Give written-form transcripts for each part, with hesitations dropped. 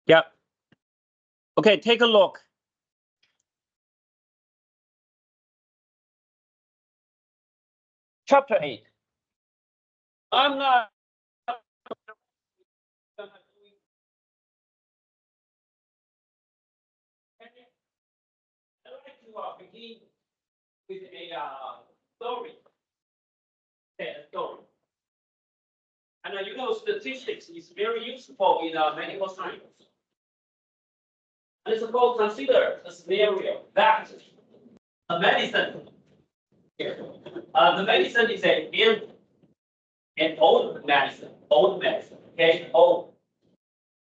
Yeah. Okay, take a look. Chapter 8. I'm not. I'd like to begin with a story. Okay, a story. And you know, statistics is very useful in medical science. And suppose consider a scenario that a medicine, the medicine is an old medicine, okay, old.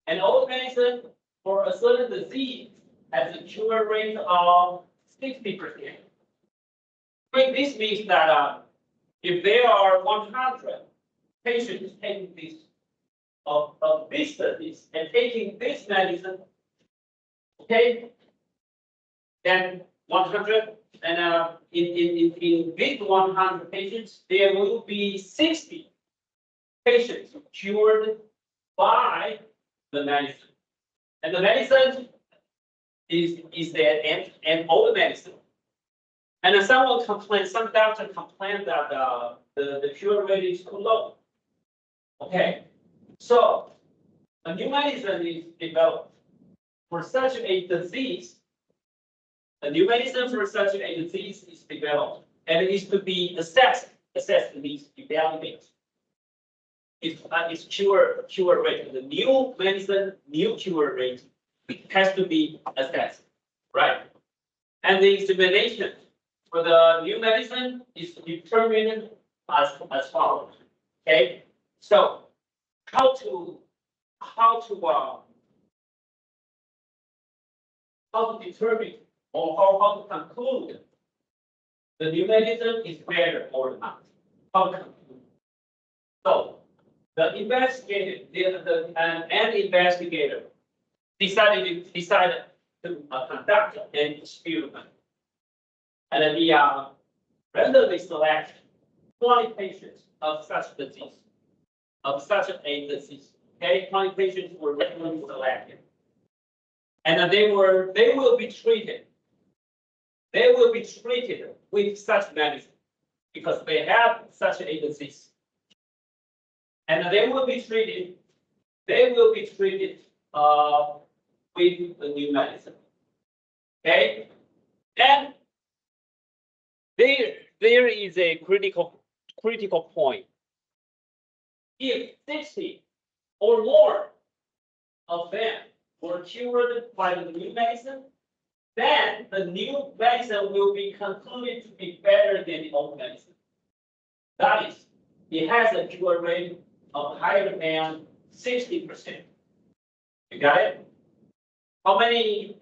An old medicine for a certain disease has a cure rate of 60%. This means that if there are 100 patients taking this of this disease and taking this medicine, okay, then 100, and in these 100 patients, there will be 60 patients cured by the medicine. And the medicine is an old medicine. And then someone complained, some doctor complained that the cure rate is too low. Okay, so a new medicine is developed for such a disease. A new medicine for such a disease is developed, and it is to be assessed. Assessed means evaluate. Its cure rate. The new medicine, new cure rate has to be assessed, right? And the examination for the new medicine is determined as follows. Okay, so how to determine or how to conclude the new medicine is better or not? How to conclude? So the investigator, an investigator decided to conduct an experiment, and then he randomly select 20 patients of such disease, a disease. Okay, 20 patients were randomly selected, and then they will be treated. They will be treated with such medicine because they have such a disease, and they will be treated. They will be treated with the new medicine. Okay, and there is a critical point. If 60 or more of them were cured by the new medicine, then the new medicine will be concluded to be better than the old medicine. That is, it has a cure rate of higher than 60%. You got it? How many?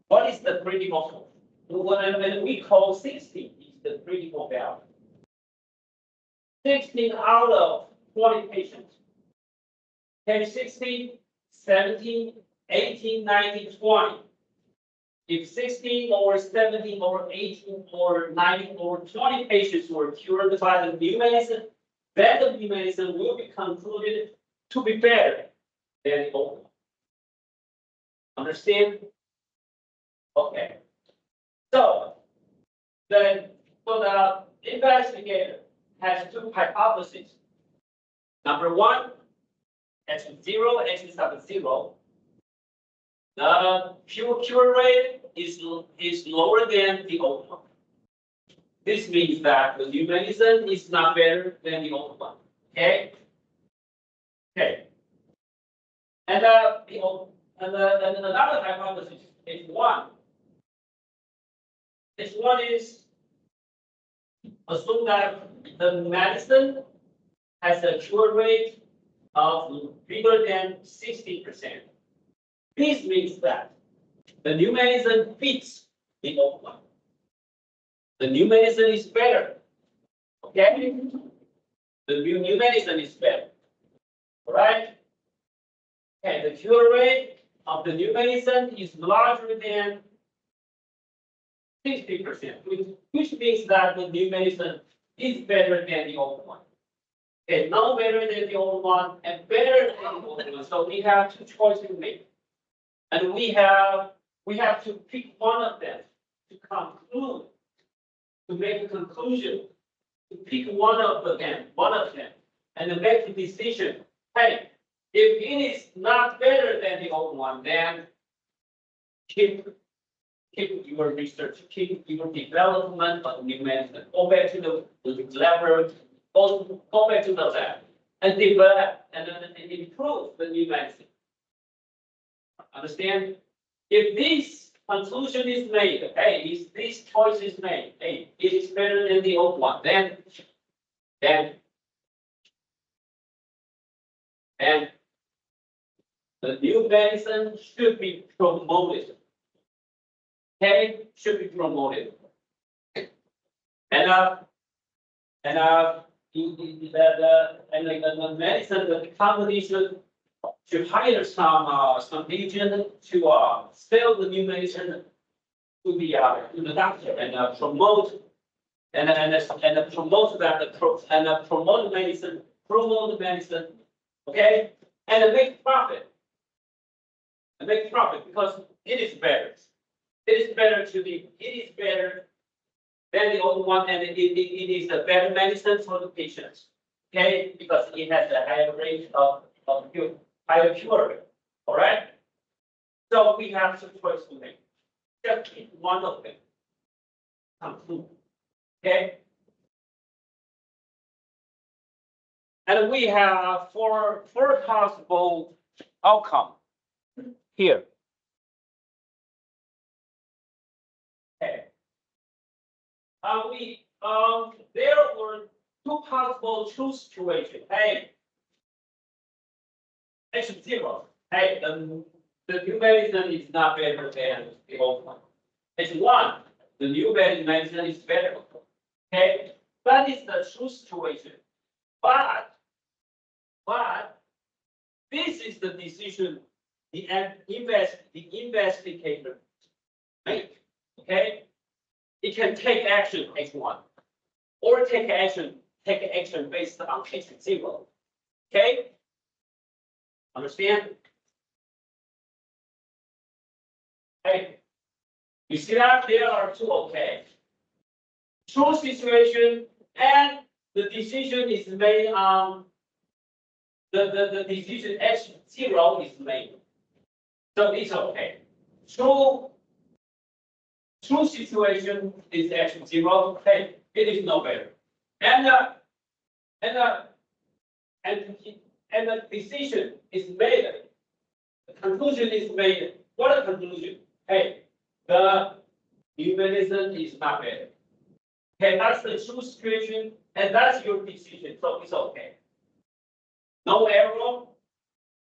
What is the critical? When we call 60 is the critical value. 16 out of 20 patients. Okay, 16, 17, 18, 19, 20. If 16 or 17 or 18 or 19 or 20 patients were cured by the new medicine, then the new medicine will be concluded to be better than the old one. Understand? Okay. So the investigator has two hypotheses. Number one, H0, H sub 0. The cure rate is lower than the old one. This means that the new medicine is not better than the old one. Okay. Okay. And another hypothesis is one. This one is assume that the medicine has a cure rate of bigger than 60%. This means that the new medicine beats the old one. The new medicine is better. Okay? The new medicine is better. All right? Okay, the cure rate of the new medicine is larger than 60%, which means that the new medicine is better than the old one. Okay, no better than the old one and better than the old one. So we have two choices to make. And we have to pick one of them to conclude, to make a conclusion, to pick one of them, and then make a decision. Hey, if it is not better than the old one, then keep your research, keep your development of new medicine. Go back to the lab, go back to the lab and develop and then improve the new medicine. Understand? If this conclusion is made, hey, if this choice is made, hey, it is better than the old one, then the new medicine should be promoted. Okay, should be promoted. And the medicine, the company should hire some agent to sell the new medicine to the doctor and promote promote that promote medicine, okay, and make profit. And make profit because it is better. It is better than the old one, and it is a better medicine for the patients. Okay, because it has a higher rate of higher cure rate. All right. So we have some choice to make. Just keep one of them. Conclude. Okay. And we have four possible outcome here. Okay. There were two possible true situations. Hey, H0. Hey, the new medicine is not better than the old one. H1, the new medicine is better. Okay, that is the true situation. But this is the decision the investigator make. Okay, it can take action H1 or take action based on H0. Okay, understand? Hey, you see that there are two okay. True situation and the decision is made on the decision H0 is made. So it's okay. True situation is H0. Okay, it is no better. And the decision is made. The conclusion is made. What a conclusion? Hey, the new medicine is not better. Okay, that's the true situation, and that's your decision. So it's okay. No error,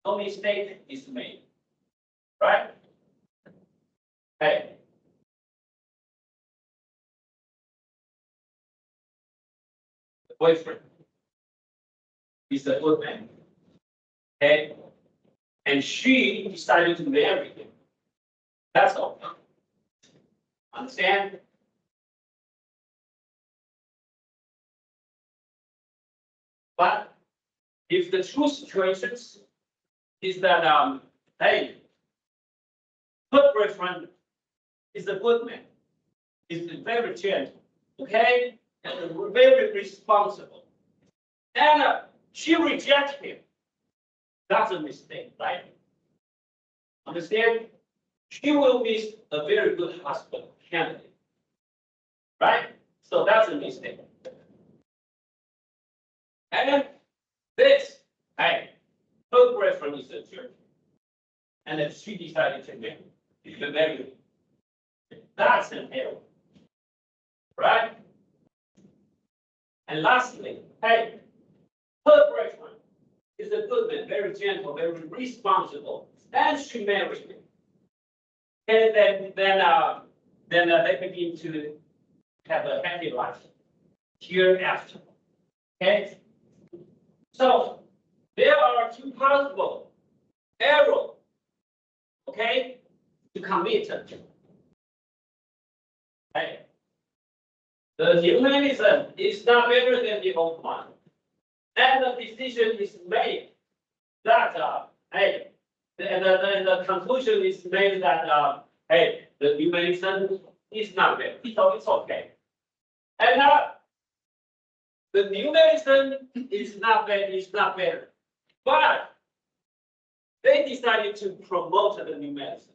no mistake is made. Right? Hey. The boyfriend is a good man. Okay? And she decided to marry him. That's all. Understand? But if the true situations is that hey, her boyfriend is a good man, is very gentle, okay, and very responsible, and she rejects him. That's a mistake, right? Understand? She will be a very good husband candidate, right? So that's a mistake. And this, hey, her boyfriend is a jerk, and then she decided to marry him. That's an error, right? And lastly, hey, her boyfriend is a good man, very gentle, very responsible, and she married him. And then they begin to have a happy life hereafter. Okay. So there are two possible errors commit. Hey, the new medicine is not better than the old one, and the decision is made that hey, and the conclusion is made that hey, the new medicine is not better, so it's okay, and the new medicine is not better, but they decided to promote the new medicine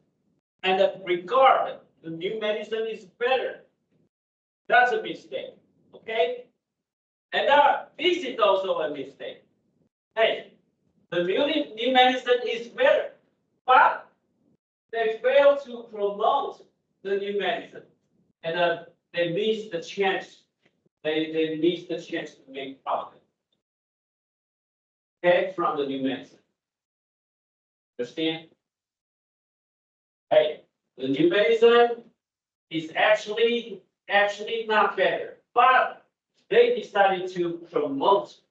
and regard the new medicine is better. That's a mistake, okay? And this is also a mistake. Hey, the new medicine is better, but they fail to promote the new medicine, and they miss the chance. They miss the chance to make profit. Okay, from the new medicine. Understand? Hey, the new medicine is actually not better, but they decided to promote,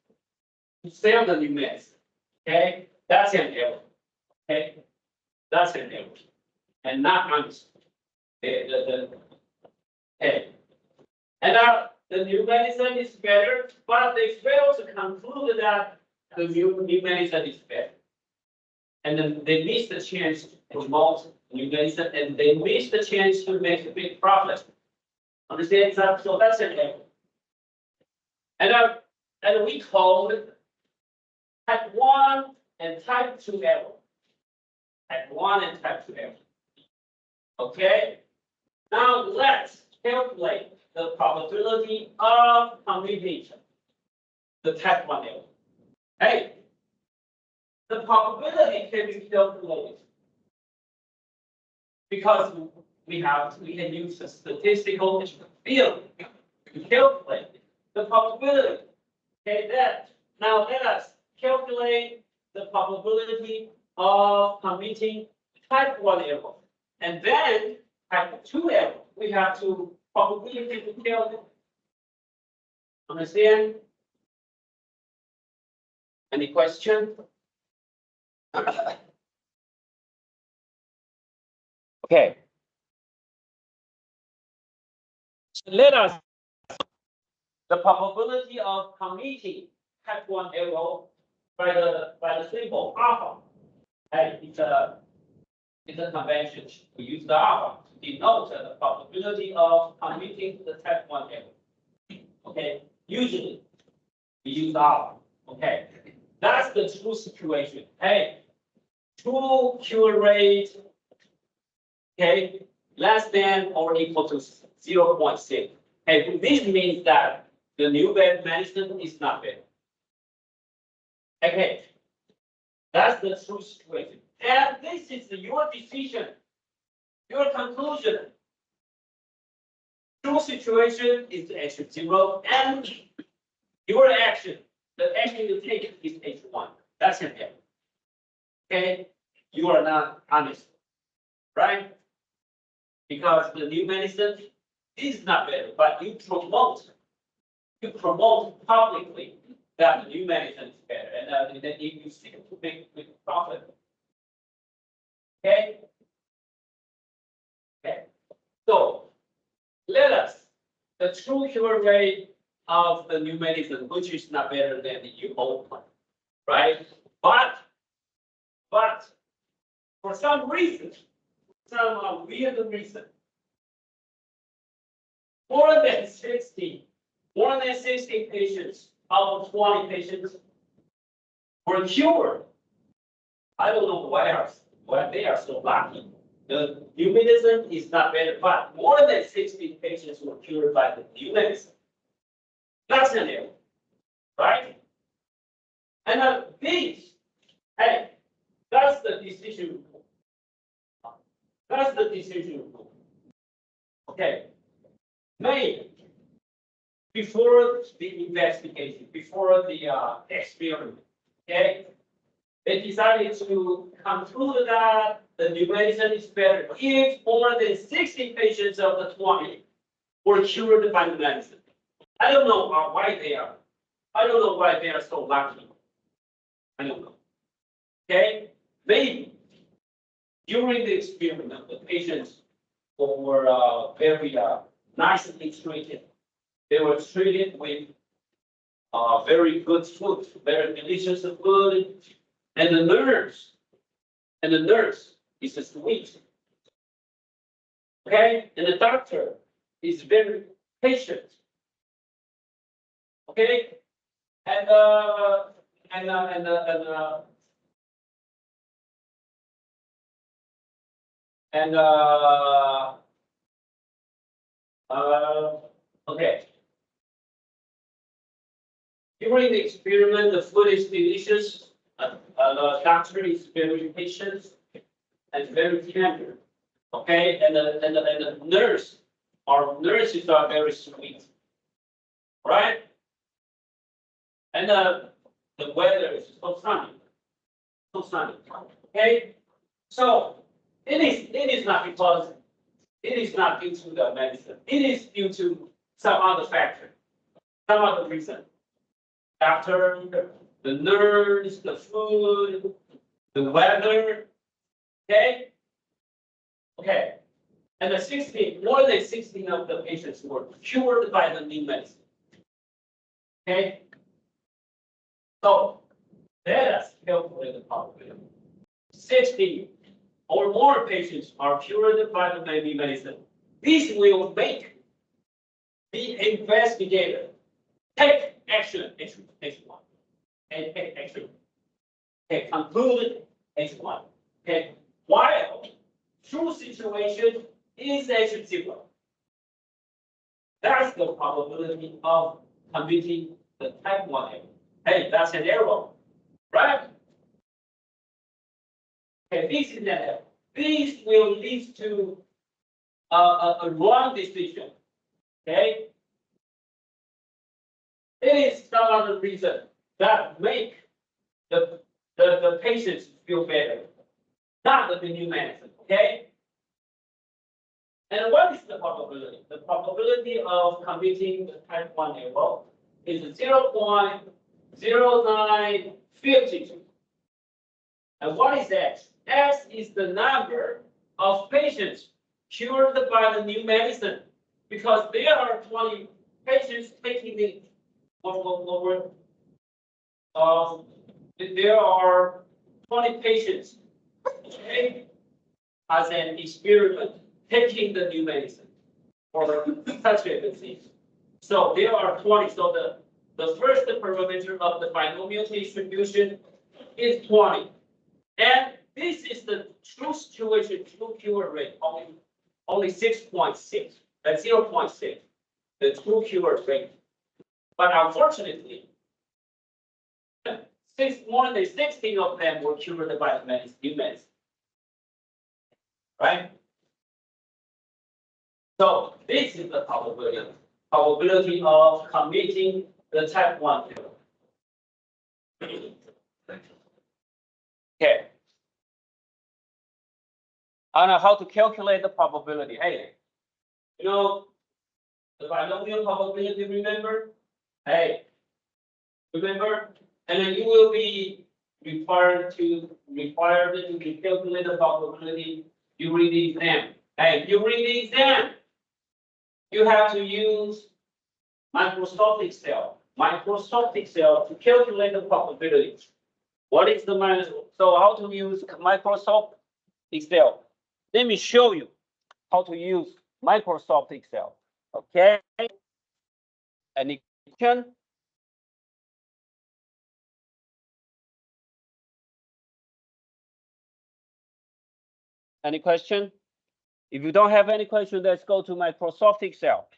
to sell the new medicine. Okay, that's an error. Okay, that's an error, and not honest. Okay, and now the new medicine is better, but they fail to conclude that the new medicine is better, and then they miss the chance to promote new medicine, and they miss the chance to make a big profit. Understand that? So that's an error. And we call it type 1 and type 2 error. Type 1 and type 2 error. Okay? Now let's calculate the probability of commutation. The type 1 error. Hey, the probability can be calculated because we can use a statistical field to calculate the probability. Okay, now let us calculate the probability of committing type 1 error. And then type 2 error, we have to probability to calculate. Understand? Any question? Okay. So let us the probability of committing type 1 error by the symbol alpha. Hey, it's a convention. We use the alpha to denote the probability of committing the type 1 error. Okay, usually we use alpha. Okay, that's the true situation. Hey, true cure rate, okay, less than or equal to 0.6. Hey, this means that the new medicine is not better. Okay, that's the true situation. And this is your decision, your conclusion. True situation is H0, and your action, the action you take is H1. That's an error. Okay, you are not honest, right? Because the new medicine is not better, but you promote publicly that the new medicine is better, and then you seek to make profit. Okay. Okay. So let us the true cure rate of the new medicine, which is not better than the old one, right? But for some reason, some weird reason, more than 60 patients out of 20 patients were cured. I don't know why they are so lucky. The new medicine is not better, but more than 60 patients were cured by the new medicine. That's an error, right? And this, hey, that's the decision rule. That's the decision rule. Okay. Made before the investigation, before the experiment. Okay. They decided to conclude that the new medicine is better if more than 60 patients of the 20 were cured by the medicine. I don't know why they are. I don't know why they are so lucky. I don't know. Okay, maybe during the experiment, the patients were very nicely treated. They were treated with very good food, very delicious food, and the nurse is sweet. Okay, and the doctor is very patient. Okay, and okay. During the experiment, the food is delicious. The doctor is very patient and very tender. Okay, and the nurse, our nurses are very sweet, right? And the weather is so sunny, so sunny. Okay, so it is not because it is not due to the medicine. It is due to some other factor, some other reason. Doctor, the nurse, the food, the weather. Okay, okay. And more than 16 of the patients were cured by the new medicine. Okay, so let us calculate the probability. 60 or more patients are cured by the new medicine. This will make the investigator take action, H1, and take action, okay, conclude H1, okay, while true situation is H0. That's the probability of committing the type 1 error. Hey, that's an error, right? Okay, this is an error. This will lead to a wrong decision, okay? It is some other reason that make the patients feel better, not the new medicine, okay? And what is the probability? The probability of committing the type 1 error is 0.0952. And what is X? X is the number of patients cured by the new medicine, because there are 20 patients taking the there are 20 patients, okay, as an experiment taking the new medicine for such a disease. So there are 20. So the first parameter of the binomial distribution is 20. And this is the true situation, true cure rate, only 6.6, that's 0.6, the true cure rate. But unfortunately, more than 16 of them were cured by the new medicine, right? So this is the probability of committing the type 1 error. Okay. I know how to calculate the probability. Hey, you know the binomial probability, remember? Hey, remember? And then you will be required to calculate the probability during the exam. Hey, during the exam, you have to use Microsoft Excel. Microsoft Excel to calculate the probability. What is the minus? So how to use Microsoft Excel? Let me show you how to use Microsoft Excel. Okay. Any question? Any question? If you don't have any question, let's go to Microsoft Excel.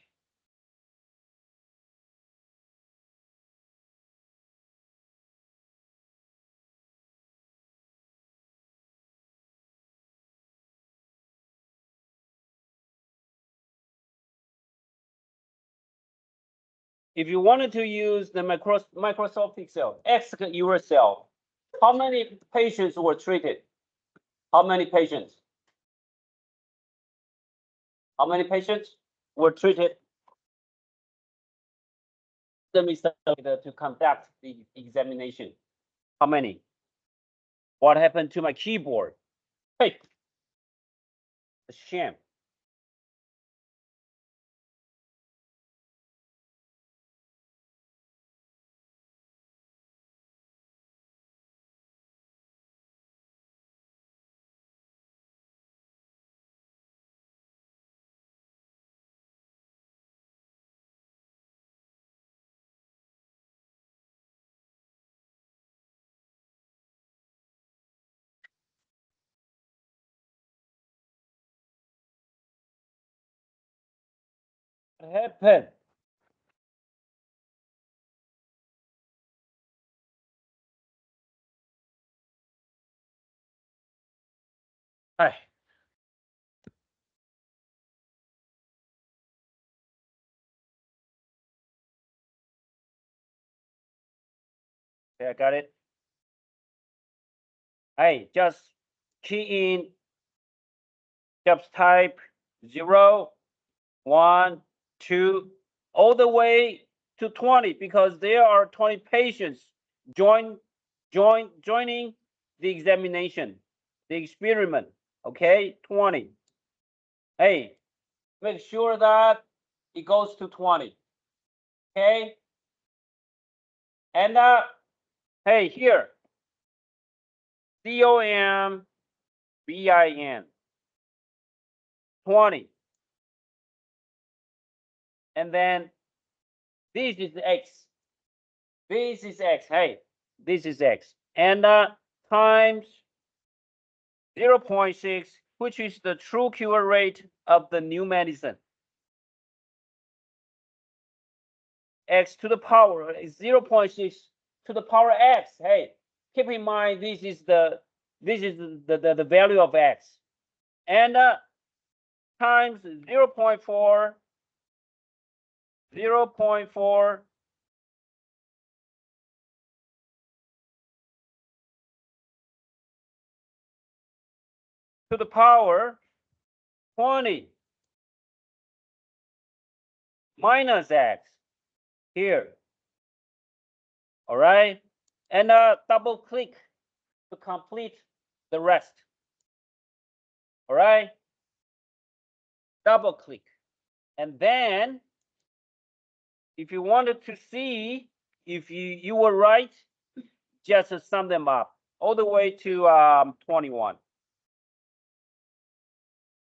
If you wanted to use the Microsoft Excel, ask yourself, how many patients were treated? How many patients? How many patients were treated? Let me start to conduct the examination. How many? What happened to my keyboard? Hey, A sham. What happened? Hi. Okay, I got it. Hey, just key in, just type 0, 1, 2, all the way to 20 because there are 20 patients joining the examination, the experiment. Okay, 20. Hey, make sure that it goes to 20. Okay, and hey, here, COMBIN 20, and then this is X. This is X. Hey, this is X. And times 0.6, which is the true cure rate of the new medicine. X to the power is 0.6 to the power X. Hey, keep in mind this is the value of X. And times 0.4 to the power 20 minus X here. All right. And double click to complete the rest. All right. Double click. And then if you wanted to see if you were right, just sum them up all the way to 21.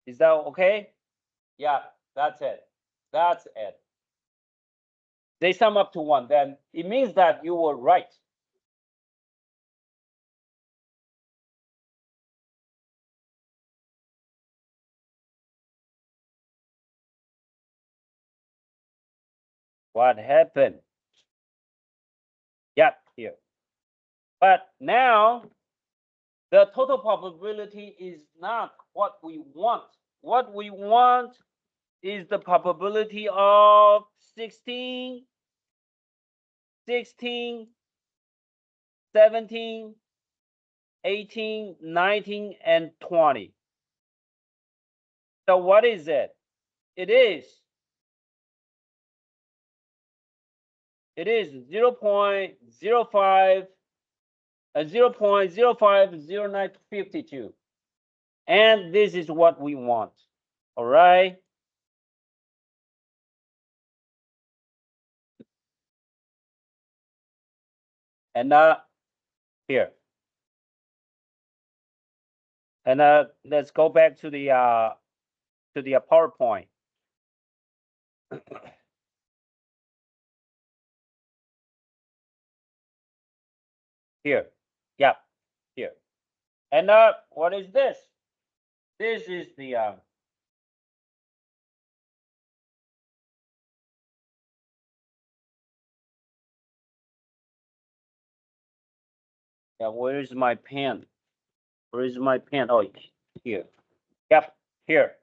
Is that okay? Yeah, that's it. That's it. They sum up to 1, then it means that you were right. What happened? Yeah, here. But now the total probability is not what we want. What we want is the probability of 16, 17, 18, 19, and 20. So what is it? It is 0.05 0.050952. And this is what we want. All right. And here. And let's go back to the PowerPoint. Here. Yeah, here. And what is this? This is the yeah, where is my pen? Where is my pen? Oh, here. Yep, here.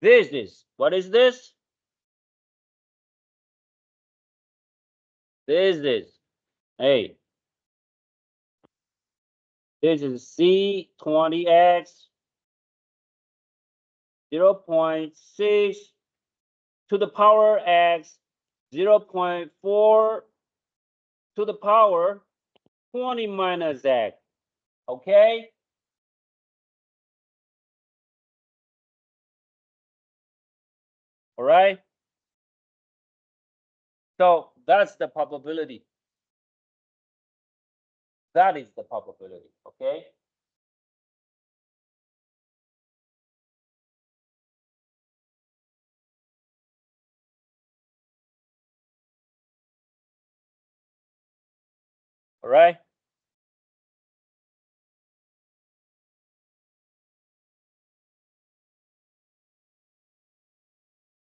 This is, what is this? This is, hey, this is C20X 0.6 to the power X 0.4 to the power 20 minus X. Okay? All right. So that's the probability. That is the probability. Okay. All right.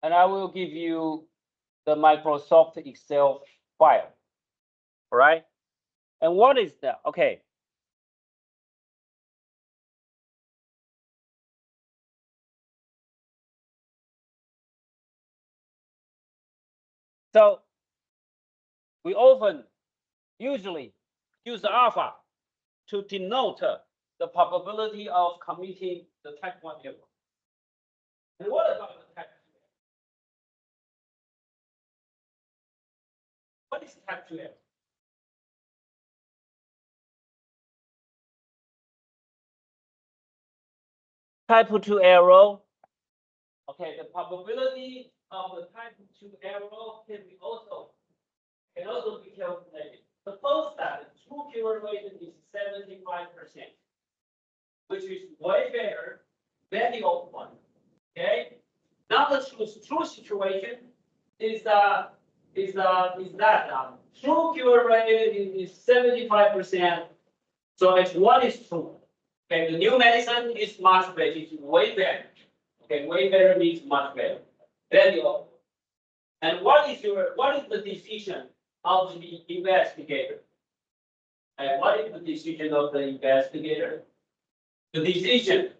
And I will give you the Microsoft Excel file. All right. And what is that? Okay. So we often usually use alpha to denote the probability of committing the type 1 error. And what about the type 2 error? What is type 2 error? Type 2 error. Okay, the probability of the type 2 error can also be calculated. Suppose that the true cure rate is 75%, which is way better than the old one. Okay. Now the true situation is that true cure rate is 75%. So H1 is true. Okay, the new medicine is much better. It's way better. Okay, way better means much better than the old. And what is the decision of the investigator? And what is the decision of the investigator? The decision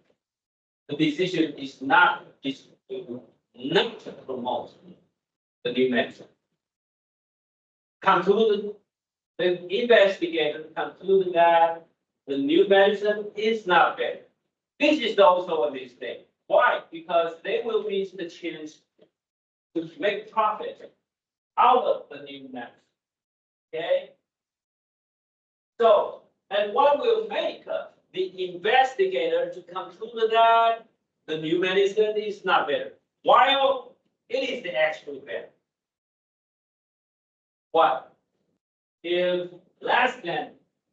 is not to promote the new medicine. The investigator concluded that the new medicine is not better. This is also a mistake. Why? Because they will miss the chance to make profit out of the new medicine. Okay? So, and what will make the investigator to conclude that the new medicine is not better, while it is actually better? What? If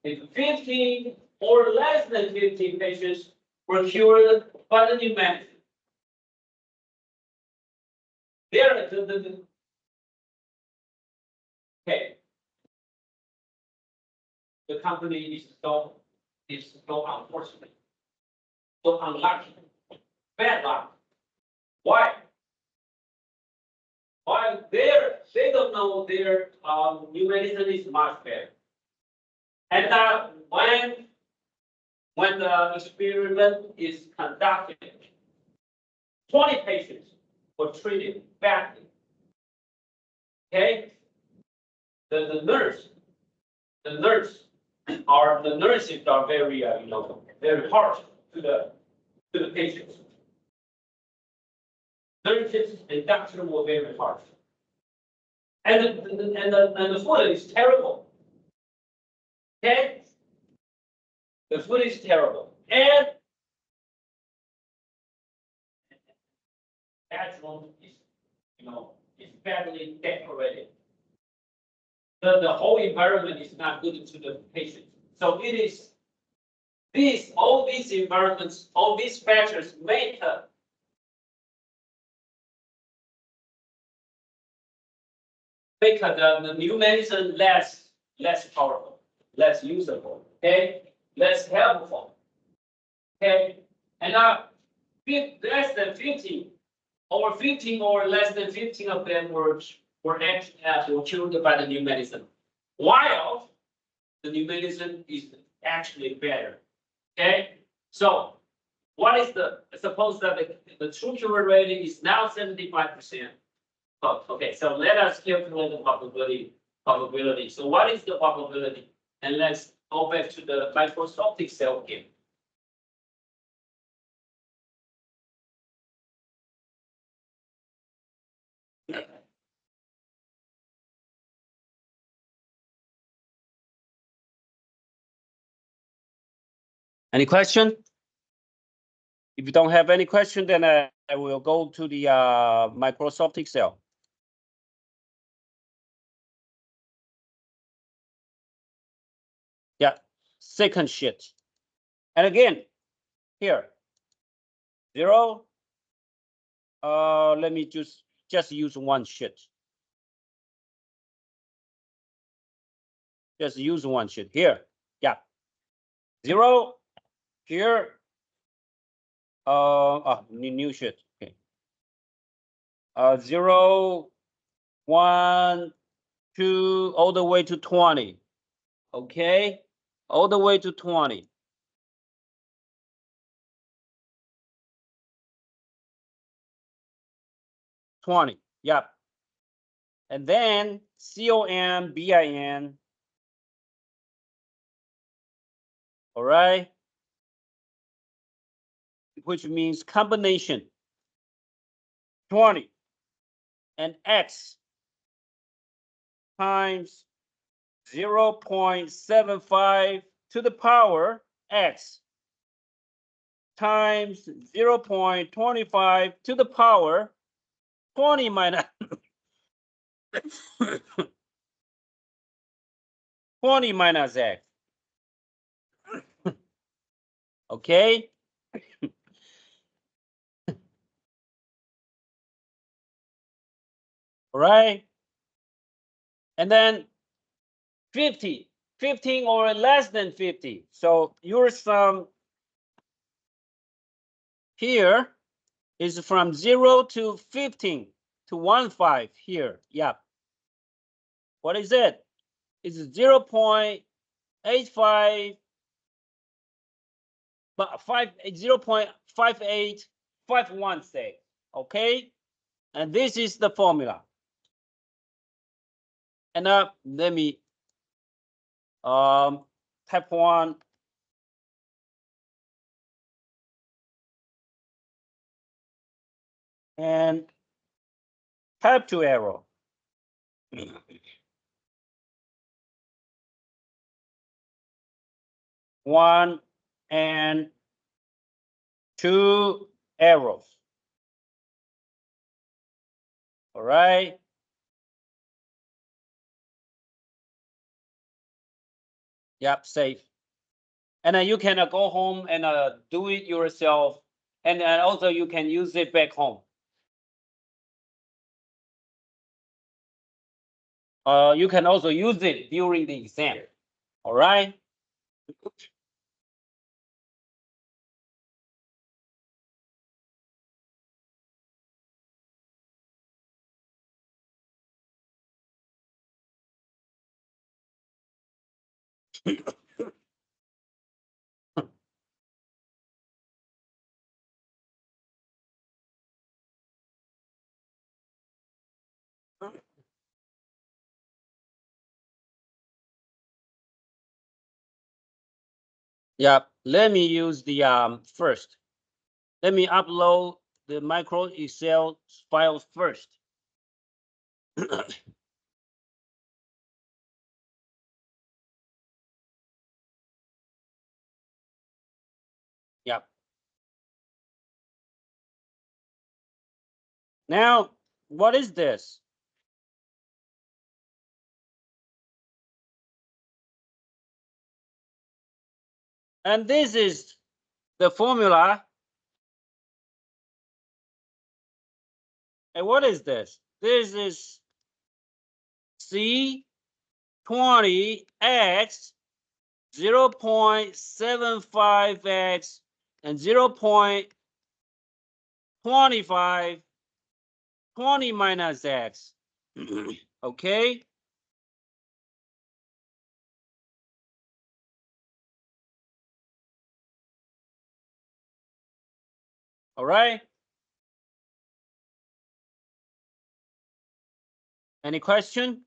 15 or less than 15 patients were cured by the new medicine, okay. The company is so unfortunate, so unlucky, bad luck. Why? Why they don't know their new medicine is much better. And when the experiment is conducted, 20 patients were treated badly. Okay, the nurses are very very harsh to the patients. Nurses and doctors were very harsh, and the food is terrible. Okay, the food is terrible, and that room is is badly decorated. The whole environment is not good to the patient. So it is all these environments, all these factors make the new medicine less powerful, less usable, okay, less helpful, okay, and less than 15, over 15 or less than 15 of them were cured by the new medicine, while the new medicine is actually better. Okay, so what is suppose that the true cure rate is now 75%. Oh, okay, so let us calculate the probability. So what is the probability? And let's go back to the Microsoft Excel game. Any question? If you don't have any question, then I will go to the Microsoft Excel. Yeah, second sheet. And again, here, 0. Let me just use one sheet. Just use one sheet here. Yeah, 0 here. New sheet. Okay. 0, 1, 2, all the way to 20. Okay, all the way to 20. Yep. And then COM, BIN. All right. Which means combination. 20 and X times 0.75 to the power X times 0.25 to the power 20 minus 20 minus X. Okay. All right. And then 50, 15 or less than 50. So your sum here is from 0 to 15 to 15 here. Yeah. What is it? It's 0.85, but 0.5851, okay? And this is the formula. And let me type 1. And type 2 arrow. 1 and 2 arrows. All right. Yep, safe. And then you can go home and do it yourself. And also you can use it back home. You can also use it during the exam. All right. Yeah, let me use the first. Let me upload the micro Excel files first. Yeah. Now, what is this? And this is the formula. And what is this? This is C20X 0.75X and 0.25, 20 minus X. Okay. All right. Any question?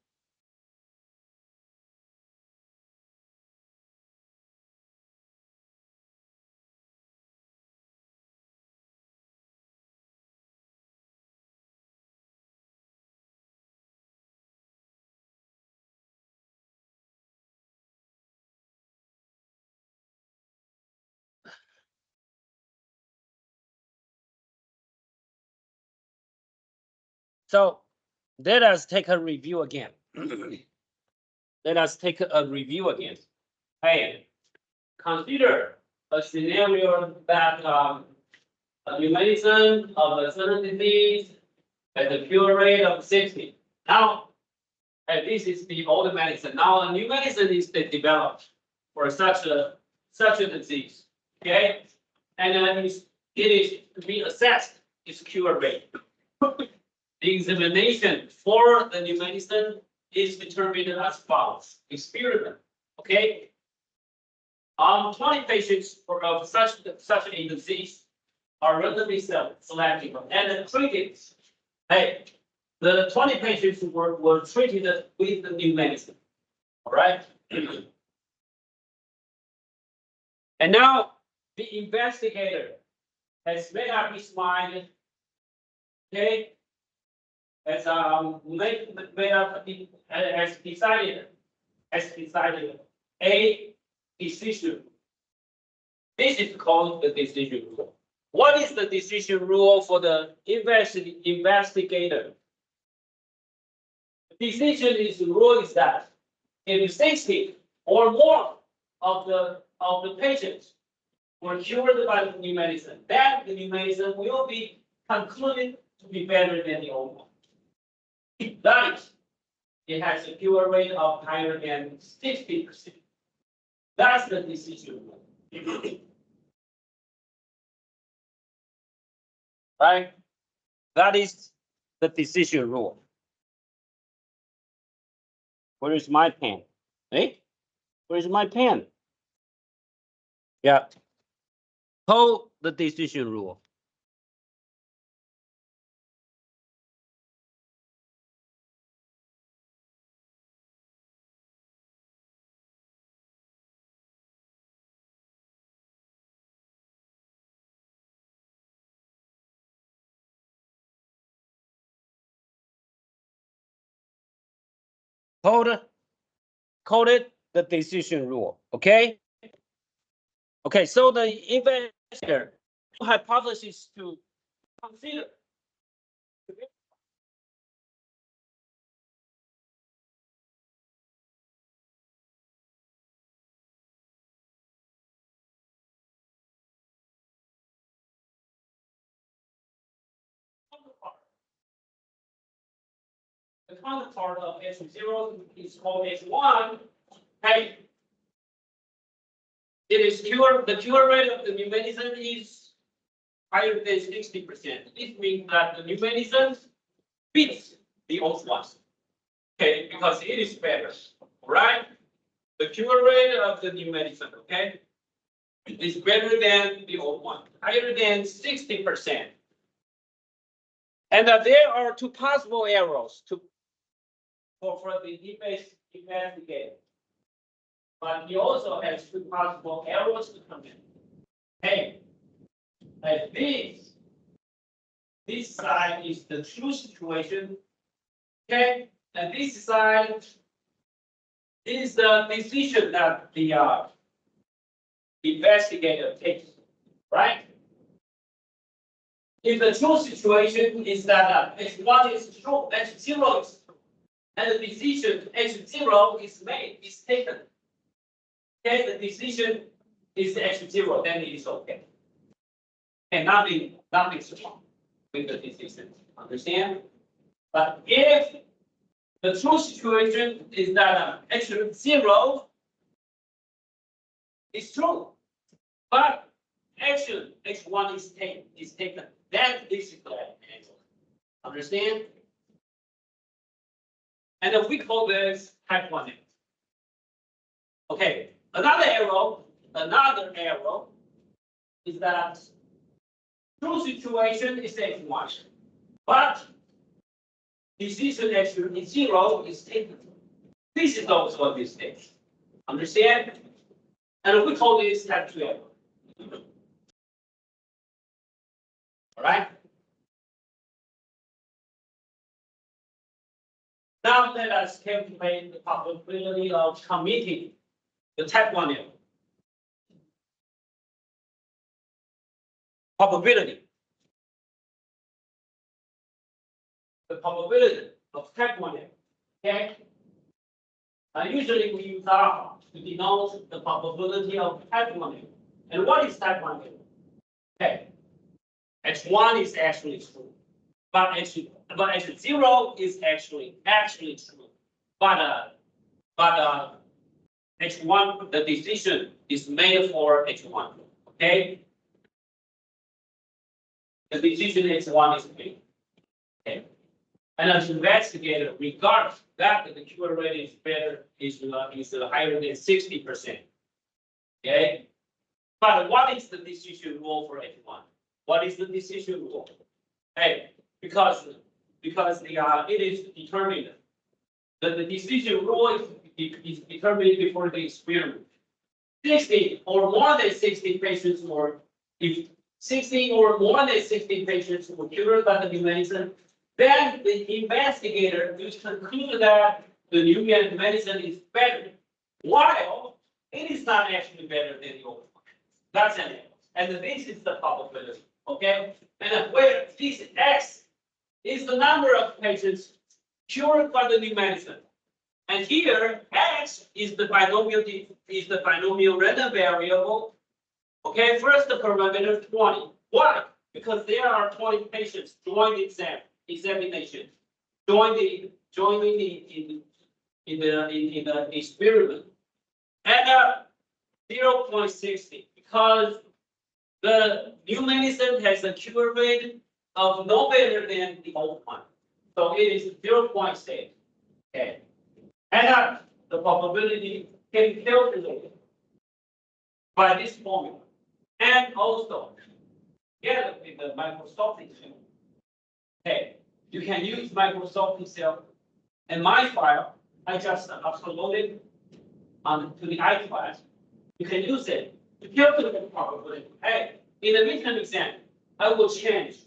So let us take a review again. Let us take a review again. Hey, consider a scenario that a new medicine of a certain disease at a cure rate of 60. Now, and this is the old medicine. Now, a new medicine is developed for such a disease. Okay, and then it is to be assessed its cure rate. The examination for the new medicine is determined as follows. Experiment. Okay. 20 patients of such a disease are randomly selected and treated. Hey, the 20 patients were treated with the new medicine. All right. And now the investigator has made up his mind. Okay. Has made up, has decided a decision. This is called the decision rule. What is the decision rule for the investigator? The decision rule is that if 60 or more of the patients were cured by the new medicine, then the new medicine will be concluded to be better than the old one. That is, it has a cure rate of higher than 60%. That's the decision rule. Right? That is the decision rule. Where is my pen? Hey, where's my pen? Yeah. Hold the decision rule. Call it the decision rule. Okay. Okay. So the investigator hypothesis to consider. The counterpart of H0 is called H1. Okay. It is the cure rate of the new medicine is higher than 60%. It means that the new medicine beats the old one. Okay, because it is better. Right? The cure rate of the new medicine, okay, is better than the old one, higher than 60%. And there are two possible errors for the investigator. But he also has two possible errors to come in. Hey, and this side is the true situation. Okay, and this side is the decision that the investigator takes, right? If the true situation is that H1 is true, H0 is true, and the decision H0 is taken. Okay, the decision is H0, then it is okay. And nothing's wrong with the decision. Understand? But if the true situation is that H0 is true, but action H1 is taken, then this is the answer. Understand? And if we call this type 1. Okay, another arrow is that true situation is H1, but decision H0 is taken. This is also a mistake. Understand? And we call this type 2 error. All right. Now let us calculate the probability of committing the type 1 error. Probability. the probability of type 1 error. Okay? Usually we use alpha to denote the probability of type 1 error. And what is type 1 error? Okay. X1 is actually true. But X0 is actually true. But X1, the decision is made for X1. Okay? The decision X1 is made. Okay. And an investigator regards that the cure rate is better, is higher than 60%. Okay. But what is the decision rule for H1? What is the decision rule? Hey, because it is determined. The decision rule is determined before the experiment. 60 or more than 60 patients were, if 60 or more than 60 patients were cured by the new medicine, then the investigator will conclude that the new medicine is better, while it is not actually better than the old one. That's an error. And this is the probability. Okay? And where this X is the number of patients cured by the new medicine. And here, X is the binomial random variable. Okay, first the parameter 20. Why? Because there are 20 patients join the examination, joining in the experiment, and 0.60 because the new medicine has a cure rate of no better than the old one, so it is 0.6. Okay, and the probability can be calculated by this formula, and also together with the microscopic cell. Okay, you can use microscopic cell. In my file, I just uploaded to the iClass. You can use it to calculate the probability. Hey, in the midterm exam, I will change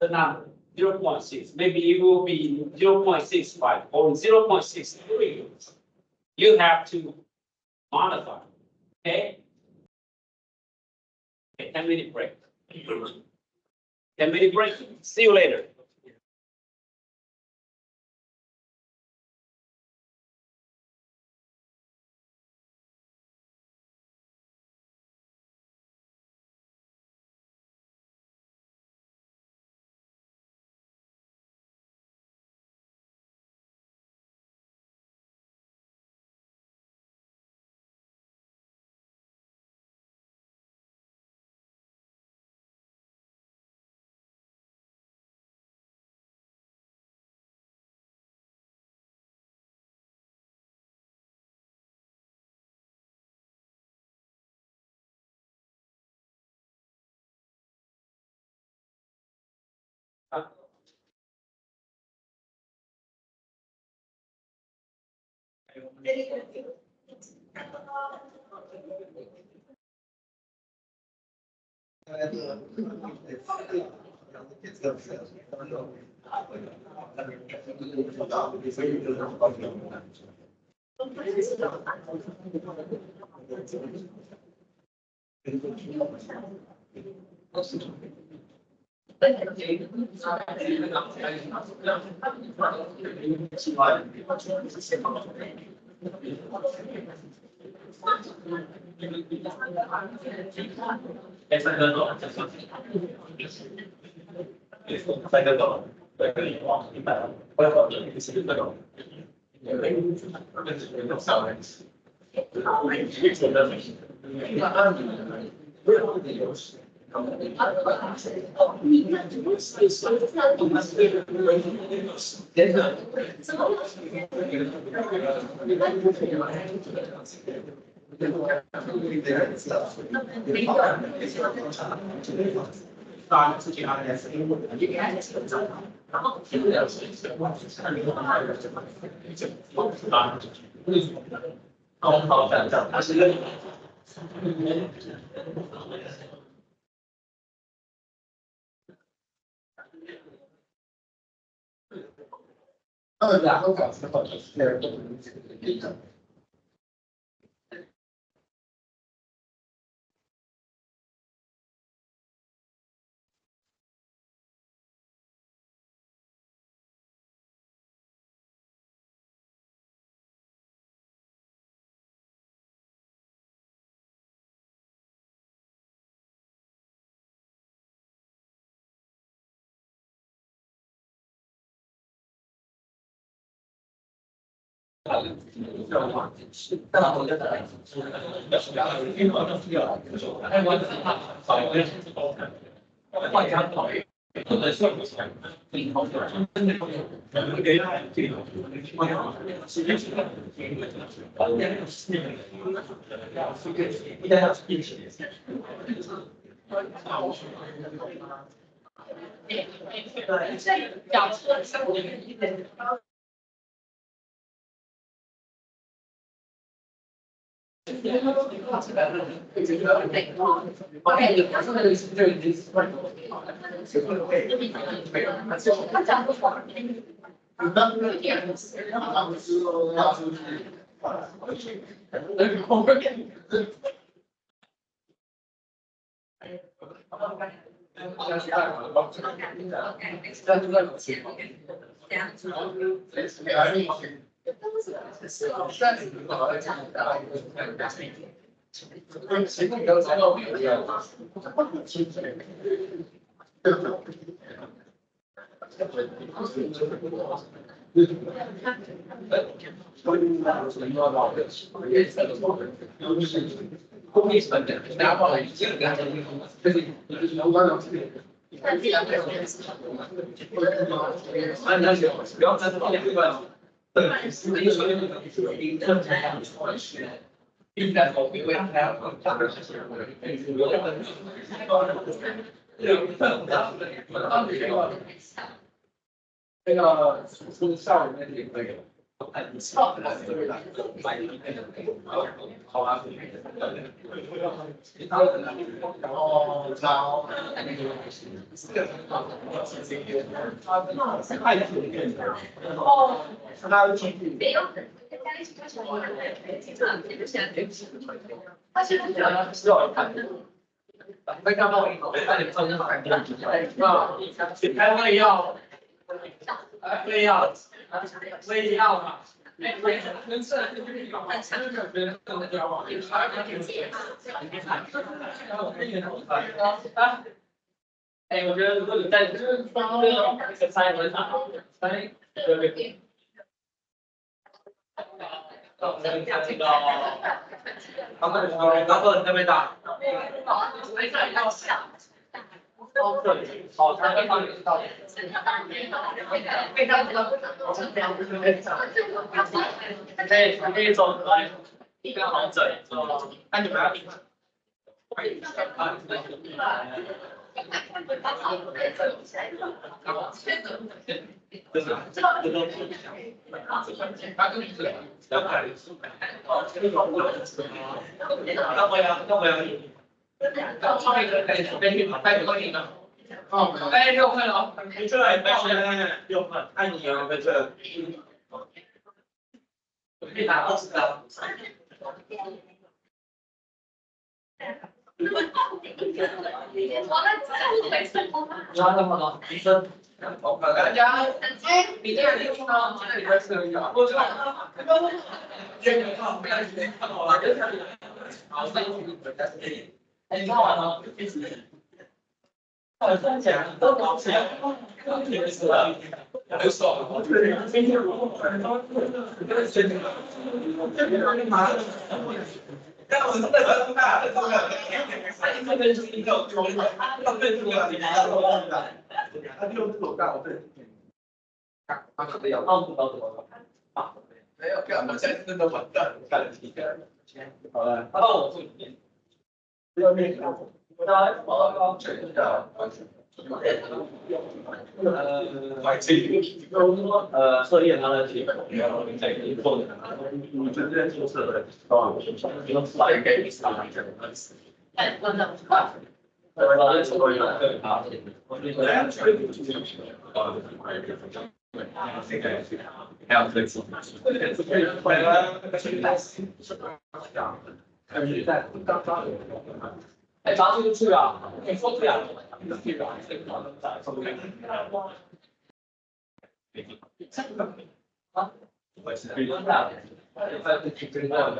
the number 0.6. Maybe it will be 0.65 or 0.63. You have to modify. Okay. Okay, 10-minute break. 10-minute break. See you later. 哎，我觉得如果你在这个三文场，对。然后你那边打。好，他会帮你知道。可以走来，更好整，那你们要。哎，6分了，你这来6分，按你啊，在这。可以拿20的。抓那么多医生，大家你这个地方呢，这里边是有，我知道，这个看不要紧，看好了，好，哎，你看完了，我分享都搞起来，没事了，没事，今天我但我真的很大，很大。他跟是一个中，他对这个你来说，他就这种大，我对。他可能要帮助到什么？没有，我现在真的完蛋，干了几个。好了，他到我这里面。这边，我来报告这个。测验它的结果，然后再给你做的。你真正注册的，来给你上这个东西。哎，我能看。老师说有对啊，我这个还有这个还有这个。哎，拿这个去啊！你说不了，你去啊！这个可能咋说？啊，我是非常大的，真的。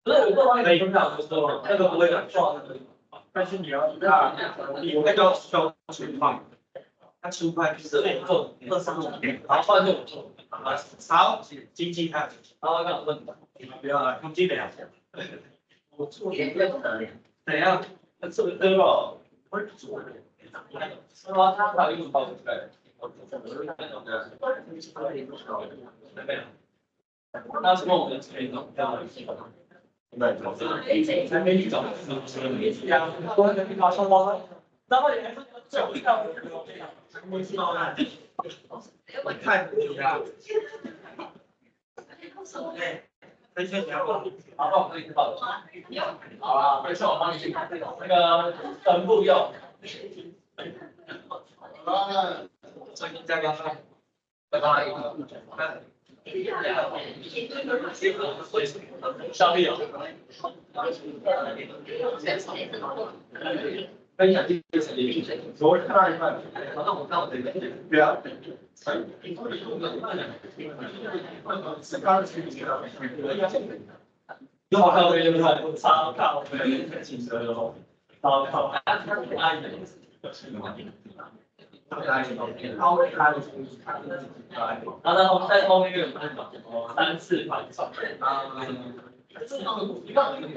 不是我不往里面讲，说那个不会很壮，但是你要看有那个小水放，他出派就是做然后换这种做，好，经济看，然后让问，不要了，用这两下。我做怎样？这个对吧？不是做的。是吗？他还有用到对。那什么我们可以弄掉？还没遇到，然后你还是最遇到，我知道了。太不一样。分析一下吧。好，可以好了。好了，没事，我帮你去看那个分布要。最近在干啥？在干一个。上力啊。分享这个昨天看一看，我这个，对啊。又好像没有很差，看我们警车喽，好，然后在后面又有那种3次反转，你看那个，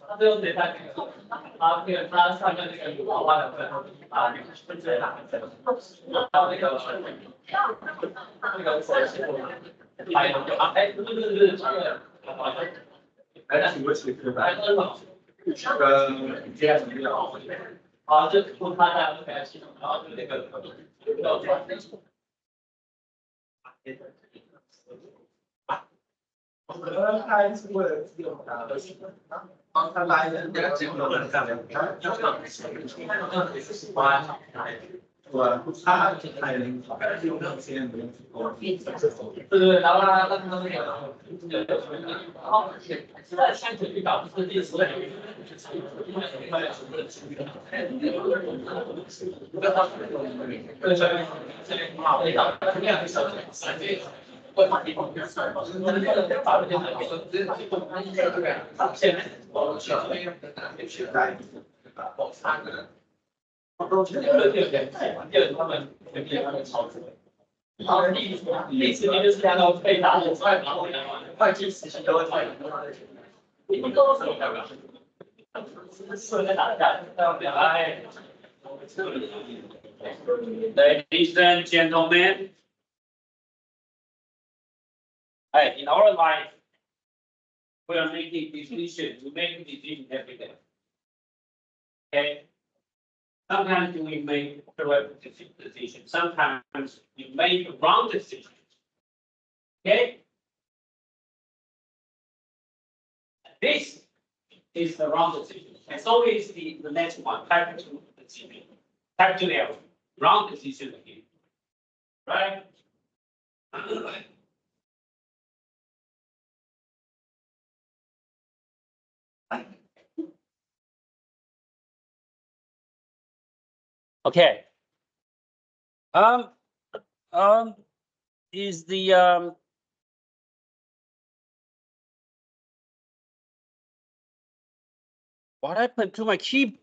他最后谁在那个，他上面那个娃娃的分啊，分最大分，还有那个还有哎，不是这个。哎，请问是对吧？这样子比较好。啊，就不他在不开心，然后就那个他是为了自由打的，帮他来人家结婚了，干嘛？他还能用那些对，然后他那个，然后在下水遇到是第10位，都是他们操作。然后第10名就是两个被打的，然后会计时期都会退。你们都是要不要？是在打架，要不要？哎。Ladies and gentlemen, in our life, we are making decisions. We make decisions every day. Okay. Sometimes we make correct decisions. Sometimes you make wrong decisions. Okay? This is the wrong decision. And so is the next one, type 2 decision. Type 2 error. Wrong decision again. Right? Okay. Is the what happened to my keyboard?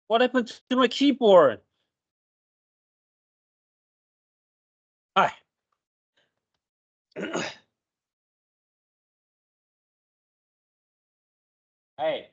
What happened to my keyboard? Hi. Hey.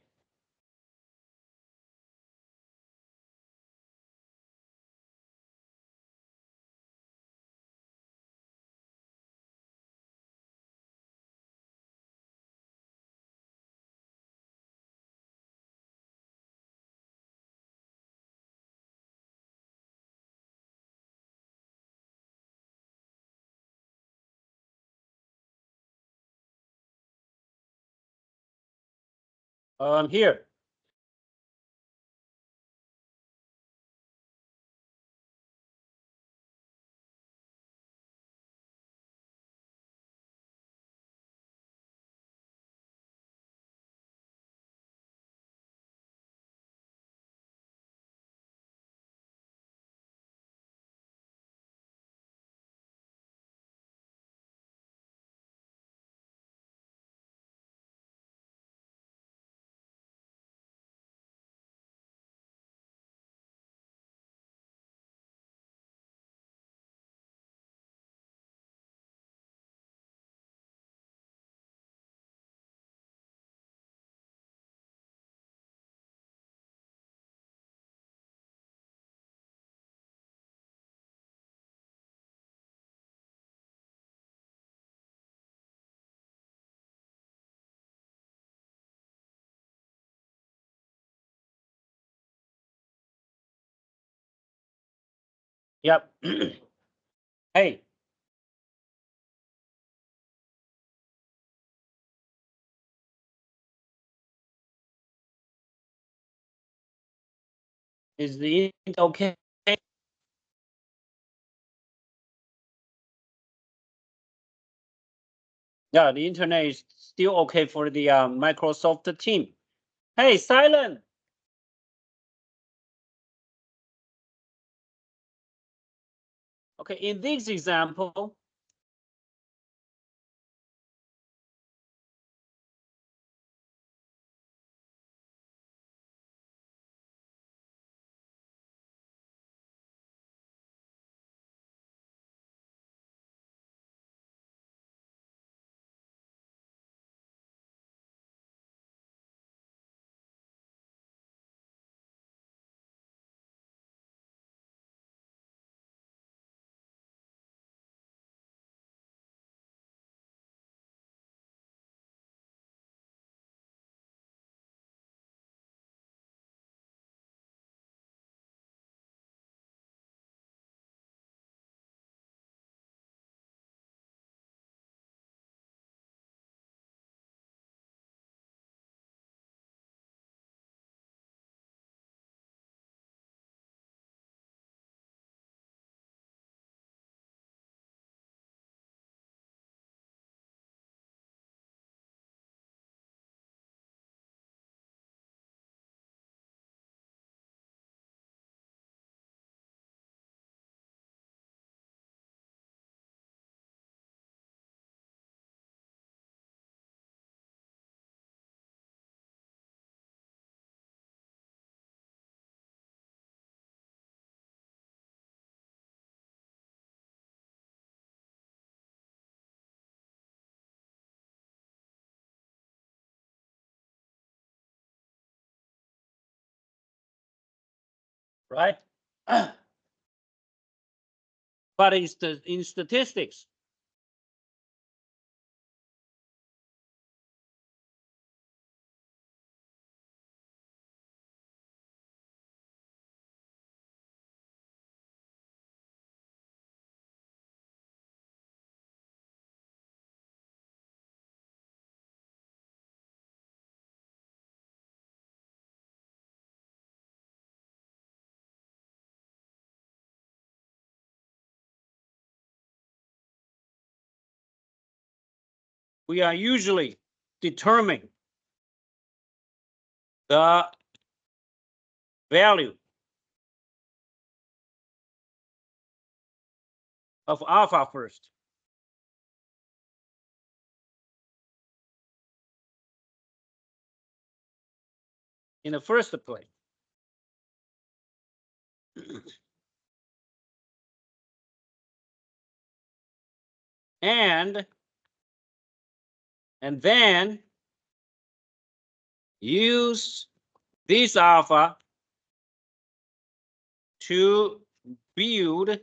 Here. Yep. Hey. Is the internet okay? Yeah, the internet is still okay for the Microsoft team. Hey, silent. Okay, in this example, right? But in statistics, we are usually determining the value of alpha first. In the first place. And then use this alpha to build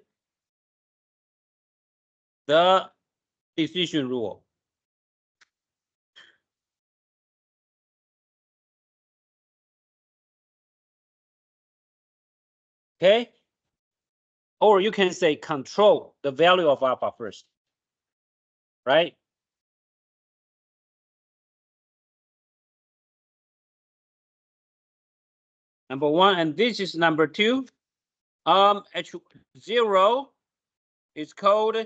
the decision rule. Okay? Or you can say control the value of alpha first, right? Number one, and this is number two. H0 is called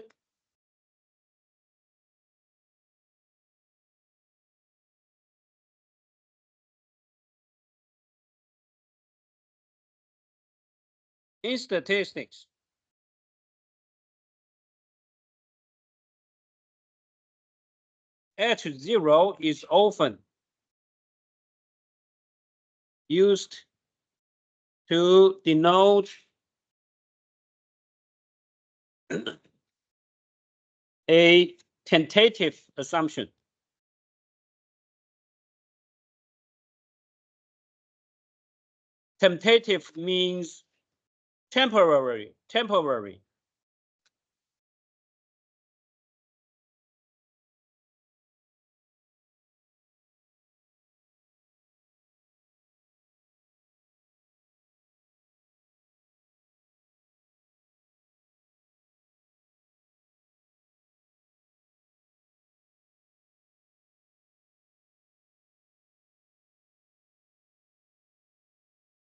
in statistics. H0 is often used to denote a tentative assumption. Tentative means temporary.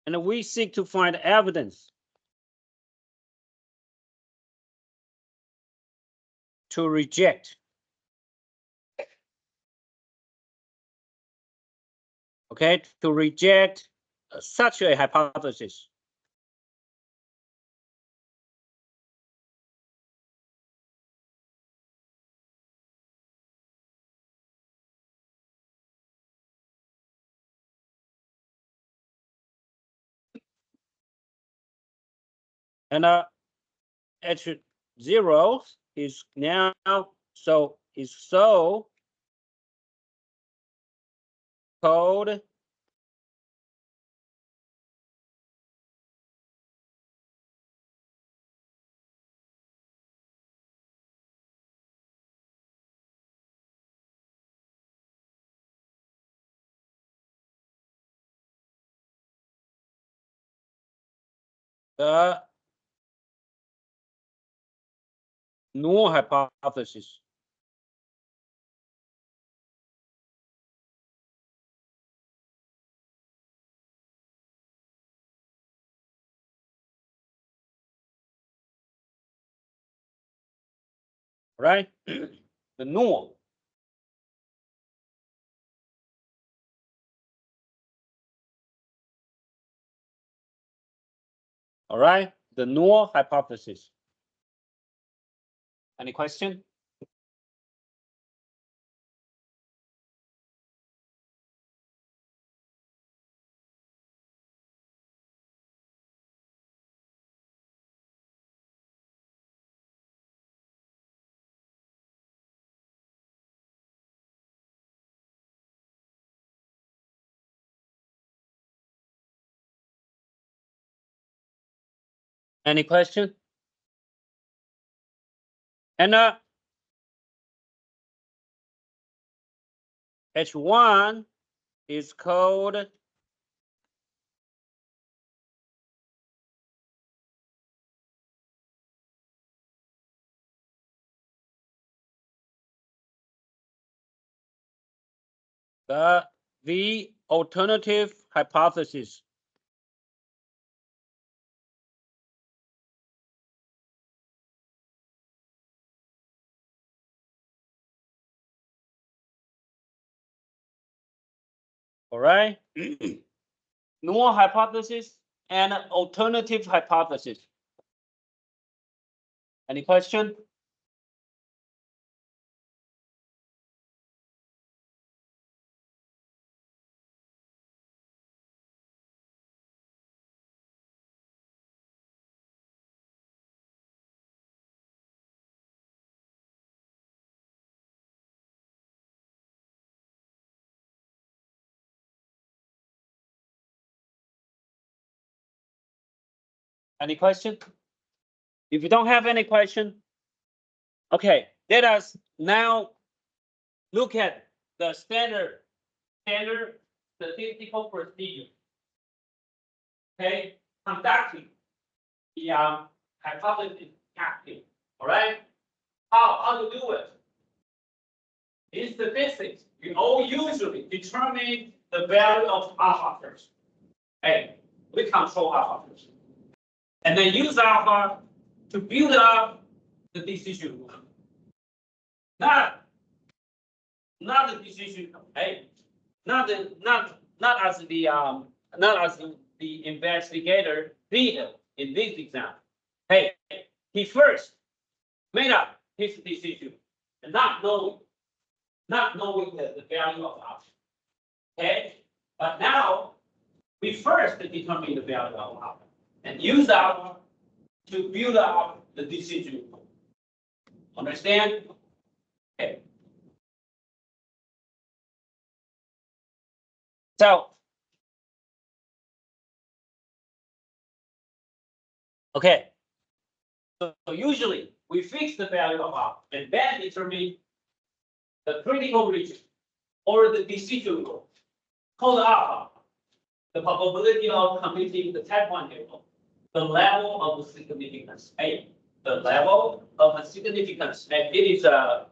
and we seek to find evidence to reject. Okay, to reject such a hypothesis. And H0 is now so called the null hypothesis. Right? The null. All right, the null hypothesis. Any question? Any question? And H1 is called the alternative hypothesis. All right. Null hypothesis and alternative hypothesis. Any question? Any question? If you don't have any question, okay, let us now look at the standard statistical procedure. Okay, conducting the hypothesis testing. All right, how to do it? In statistics, we all usually determine the value of alpha first. Hey, we control alpha first, and then use alpha to build up the decision rule. Not the decision. Hey, not as the investigator did in this example. Hey, he first made up his decision, and not knowing the value of alpha. Okay, but now we first determine the value of alpha and use alpha to build up the decision. Understand? Okay. So, okay. So usually we fix the value of alpha and then determine the critical region or the decision rule called alpha, the probability of completing the type 1 table, the level of significance, A, the level of significance, and it is a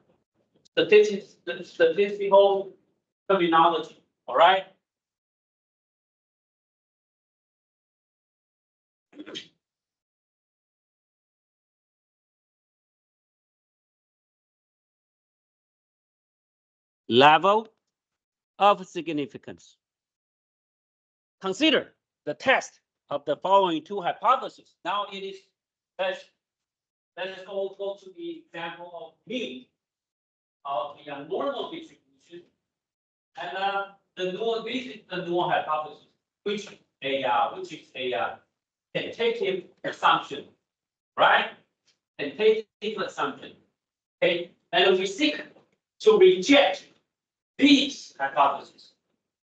statistical terminology, all right? level of significance. Consider the test of the following two hypotheses. Now it is, let's go to the example of mean of the normal distribution and the null hypothesis, which is a tentative assumption, right? Tentative assumption. Okay, and we seek to reject these hypotheses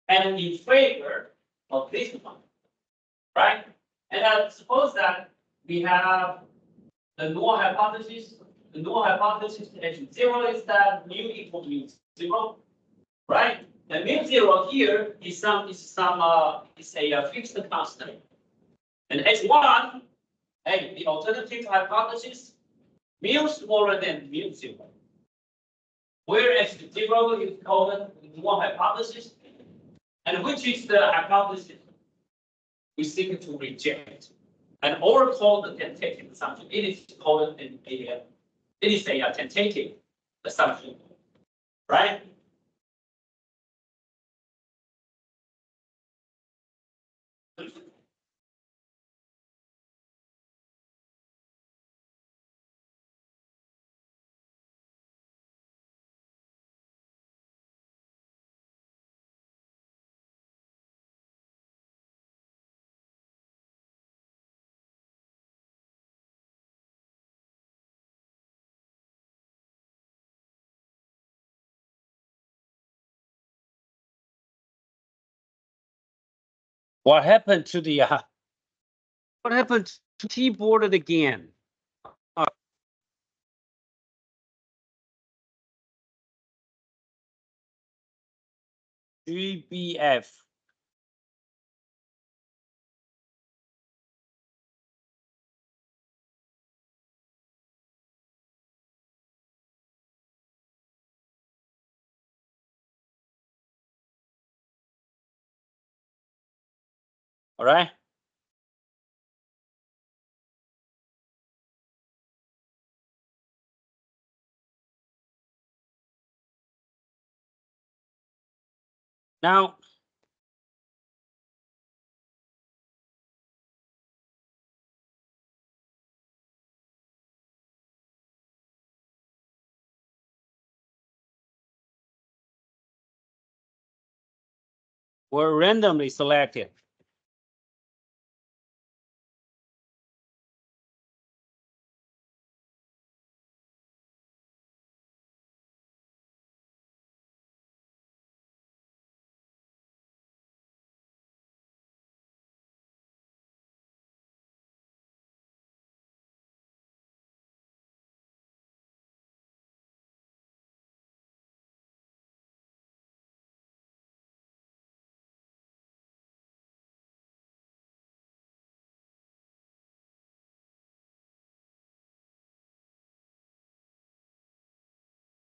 and in favor of this one, right? And suppose that we have the null hypothesis. The null hypothesis at 0 is that mu equal to mu 0, right? And mu 0 here is a fixed constant. And H1, hey, the alternative hypothesis, mu smaller than mu 0. Where H0 is called the null hypothesis, and which is the hypothesis we seek to reject, and or called the tentative assumption. It is called a tentative assumption, right? What happened to the what happened to keyboard again? GBF. All right. Now, were randomly selected.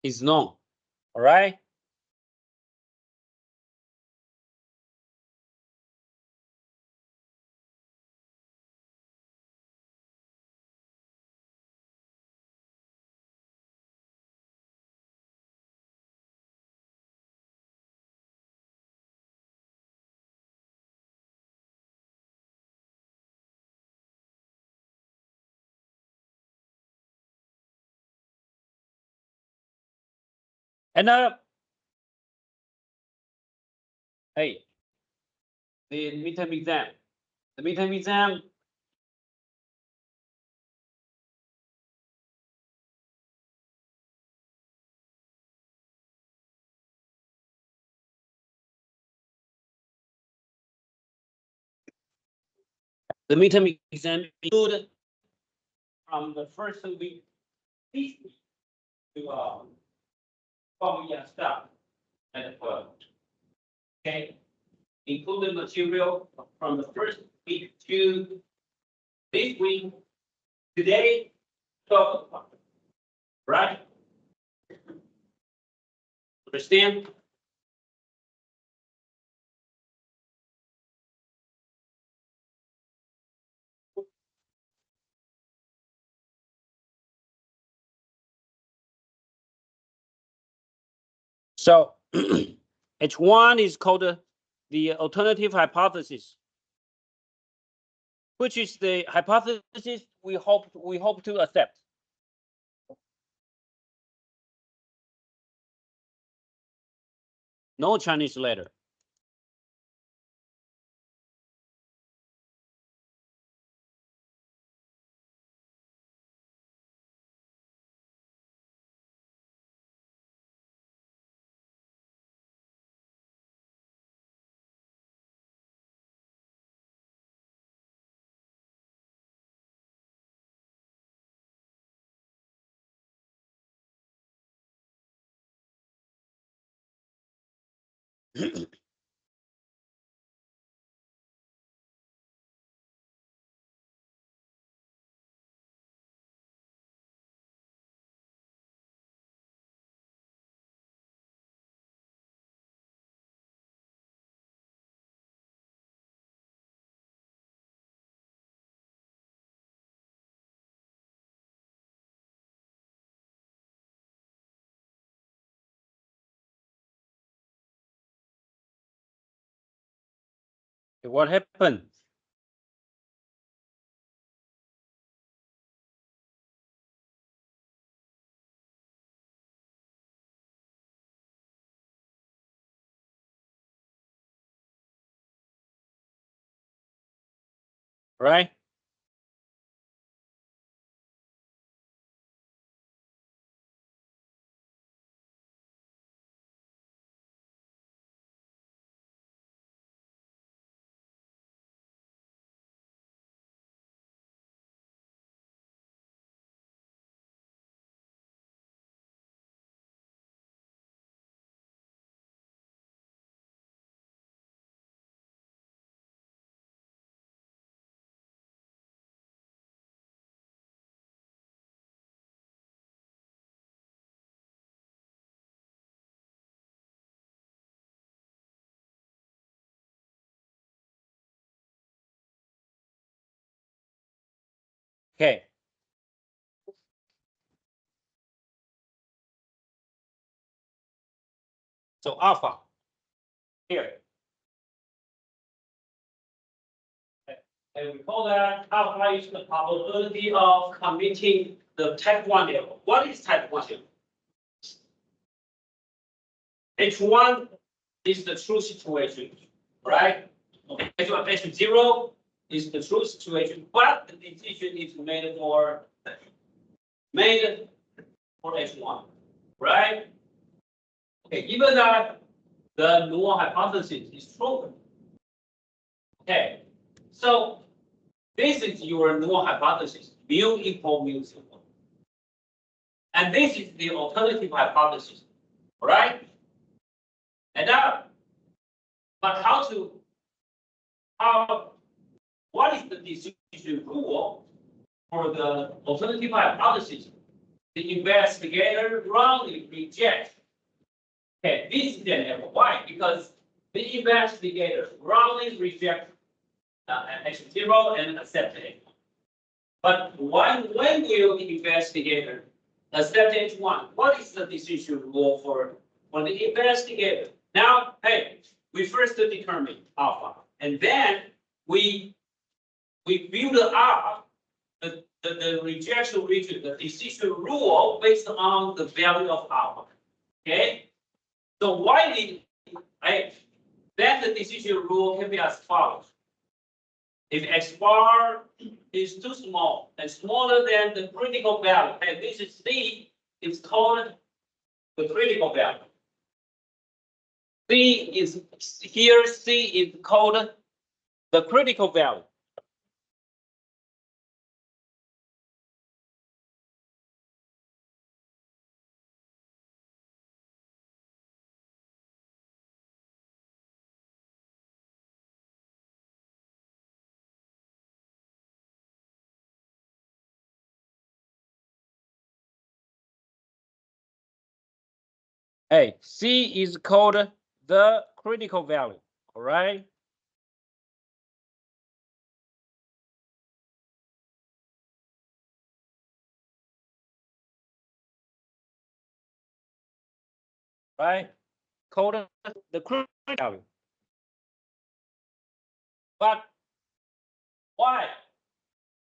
Is known. All right. And hey, the midterm exam. The midterm exam. The midterm exam included from the first week to stuff and 12. Okay, included material from the first week to this week. Today, 12 o'clock. Right? Understand? So H1 is called the alternative hypothesis, which is the hypothesis we hope to accept. No Chinese letter. What happened? Right? Okay. So alpha here. And we call that alpha is the probability of committing the type 1 error. What is type 1 error? H1 is the true situation, right? H0 is the true situation, but the decision is made for H1, right? Okay, even that the null hypothesis is true. Okay, so this is your null hypothesis, mu equal mu 0. And this is the alternative hypothesis, right? And now, but what is the decision rule for the alternative hypothesis? The investigator wrongly rejects. Okay, this is an error. Why? Because the investigator wrongly rejects H0 and accept H1. But when will the investigator accept H1? What is the decision rule for the investigator? Now, hey, we first determine alpha, and then we build up the rejection region, the decision rule based on the value of alpha. Okay, so then the decision rule can be as follows. If X bar is too small and smaller than the critical value, and this is C, it's called the critical value. C is called the critical value. Hey, C is called the critical value, all right? Right? called the critical value. But why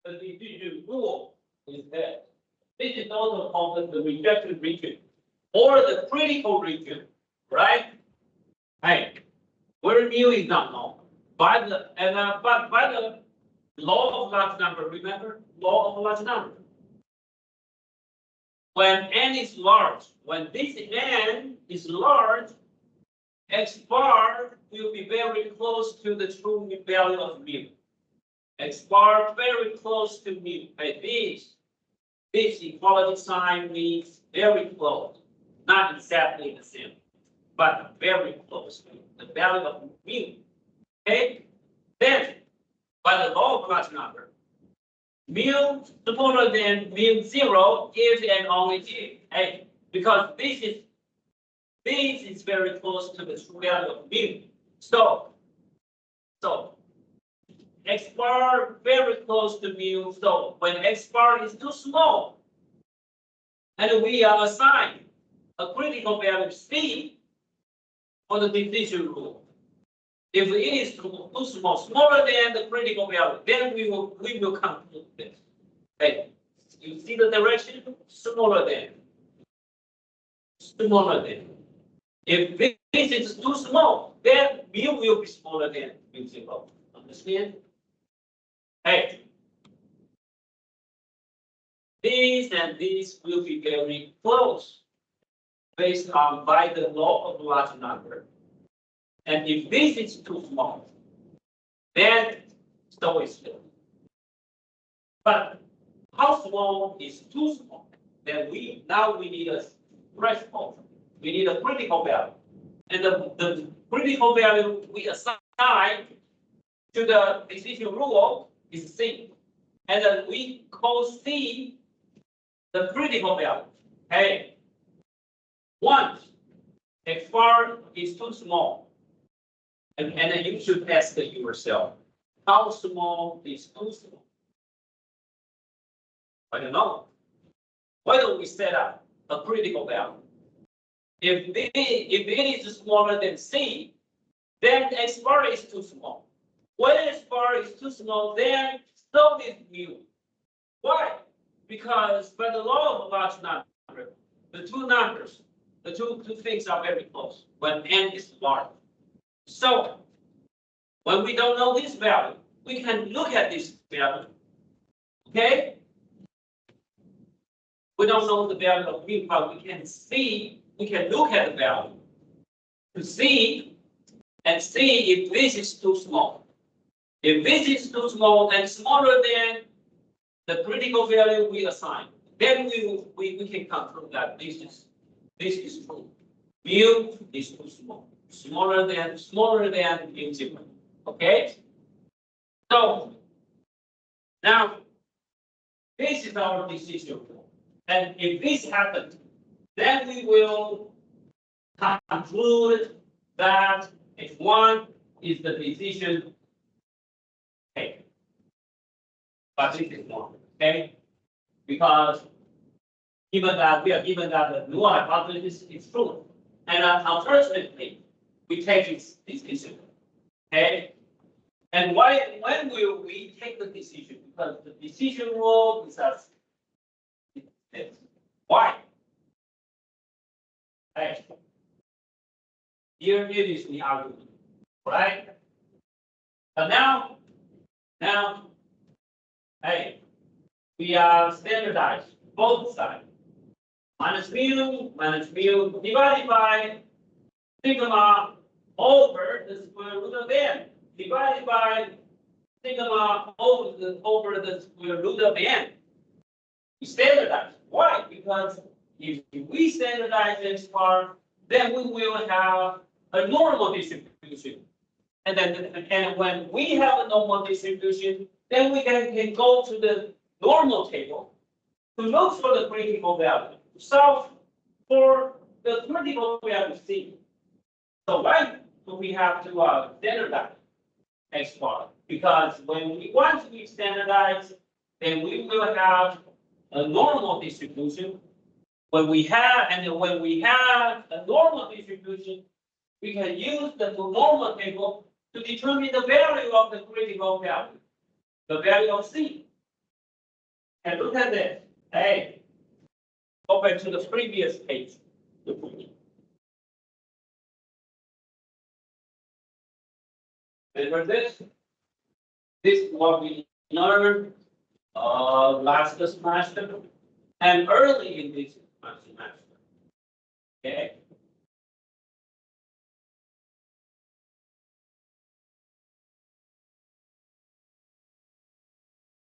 the decision rule is that this is also called the rejection region or the critical region, right? Hey, where mu is not known. But by the law of large number, remember law of large number. When n is large, when this n is large, x bar will be very close to the true value of mu. X bar very close to mu. Like this equality sign means very close, not exactly the same, but very close to the value of mu. Okay, then by the law of large number, mu smaller than mu 0 if and only if, hey, because this is very close to the true value of mu. So x bar very close to mu. So when x bar is too small, and we are assigned a critical value c for the decision rule. If it is too small, smaller than the critical value, then we will conclude this. Okay, you see the direction? Smaller than. Smaller than. If this is too small, then mu will be smaller than mu 0. Understand? Hey, these and these will be very close based on by the law of large number. And if this is too small, then so is it. But how small is too small? Then we need a threshold. We need a critical value. And the critical value we assign to the decision rule is C. And then we call C the critical value. Hey, once x bar is too small, and then you should ask yourself, how small is too small? I don't know. Why don't we set up a critical value? If it is smaller than C, then x bar is too small. When x bar is too small, then so is mu. Why? Because by the law of large number, the two numbers, the two things are very close when n is large. So when we don't know this value, we can look at this value. Okay? We don't know the value of mu, but we can look at the value to see if this is too small. If this is too small and smaller than the critical value we assign, then we can conclude that this is true. Mu is too small, smaller than mu 0. Okay. So now this is our decision rule, and if this happens, then we will conclude that if one is the decision taken. But this is one, okay? Because given that the null hypothesis is true, and unfortunately, we take this decision, okay? And when will we take the decision? Because the decision rule is as this. Why? Hey, here it is the argument, right? But now, hey, we are standardized both sides. Minus mu divided by sigma over the square root of n divided by sigma over the square root of n. We standardize. Why? Because if we standardize this part, then we will have a normal distribution. And when we have a normal distribution, then we can go to the normal table to look for the critical value, to solve for the critical value C. So why do we have to standardize x bar? Because once we standardize, then we will have a normal distribution. When we have a normal distribution, we can use the normal table to determine the value of the critical value, the value of C. And look at this. Hey, go back to the previous page. Remember this? This is what we learned last semester and early in this semester. Okay.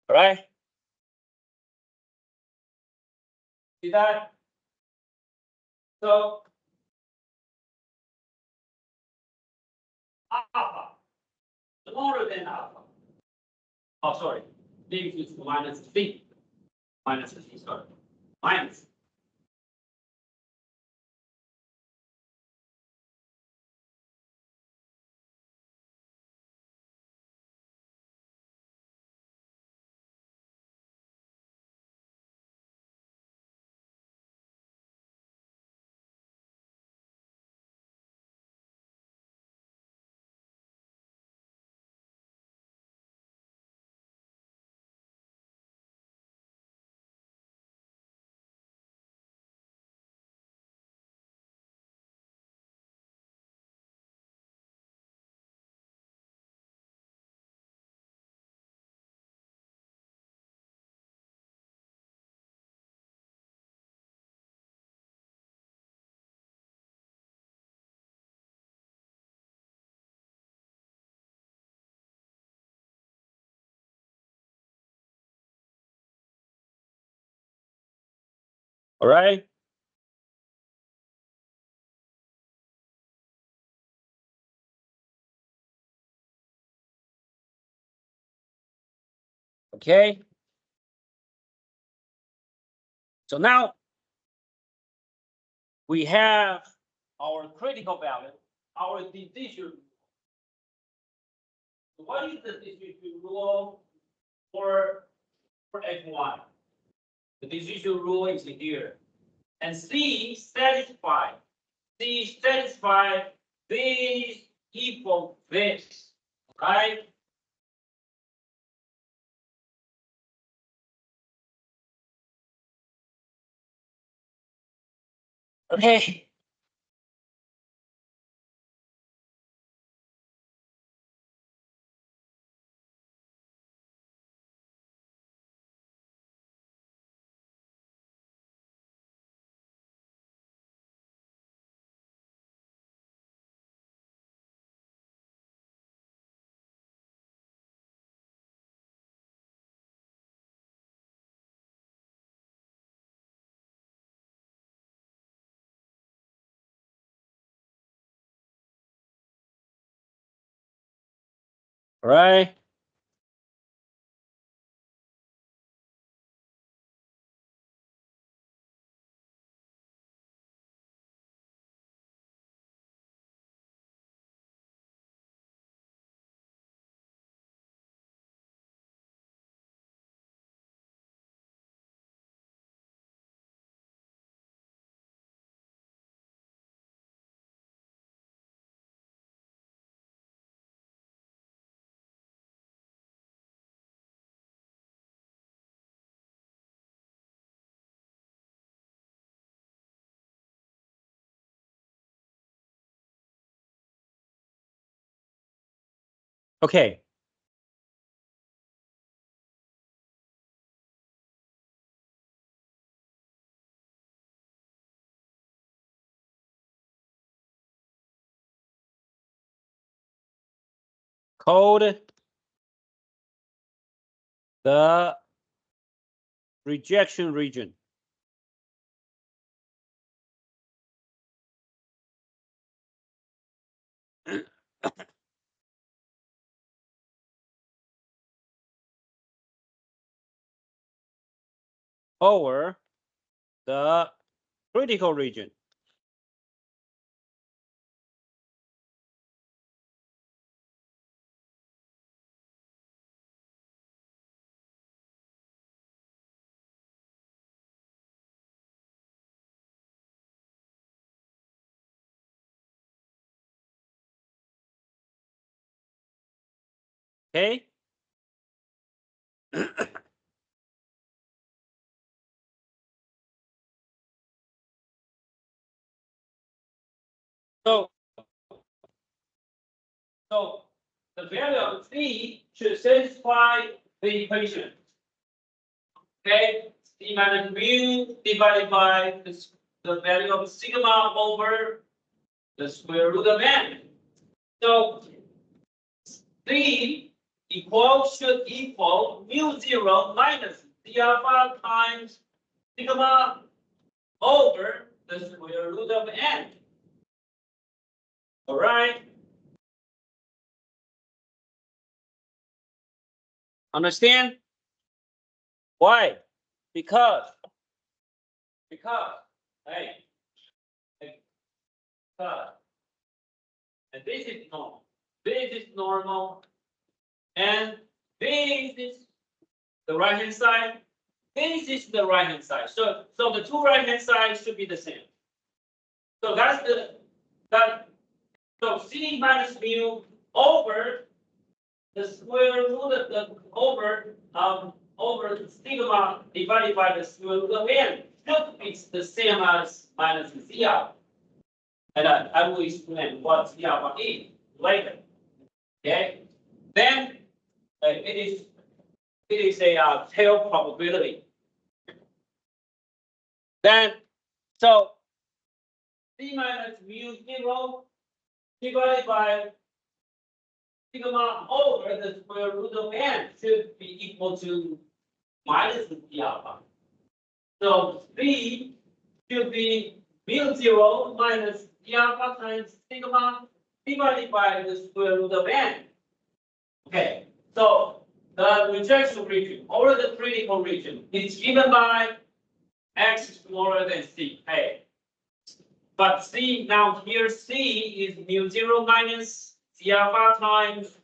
All right. See that? So alpha smaller than alpha. Oh, sorry. This is minus C. Minus C, sorry. Minus. All right. Okay. So now we have our critical value, our decision. What is the decision rule for F1? The decision rule is here. And C satisfy this equal this, right? Okay. All right. Okay. Code the rejection region. Over the critical region. Okay. So the value of C should satisfy the equation. Okay, C minus mu divided by the value of sigma over the square root of n. So C should equal mu 0 minus d alpha times sigma over the square root of n. All right. Understand? Why? Because hey, because and this is normal. This is normal, and this is the right hand side. This is the right hand side. So the two right hand sides should be the same. So that's so C minus mu over the square root of the over sigma divided by the square root of n should be the same as minus Z alpha. And I will explain what Z alpha is later. Okay. Then it is a tail probability. Then so C minus mu 0 divided by sigma over the square root of n should be equal to minus D alpha. So C should be mu 0 minus D alpha times sigma divided by the square root of n. Okay, so the rejection region or the critical region is given by x smaller than C. Hey. But C now here C is mu 0 minus C alpha times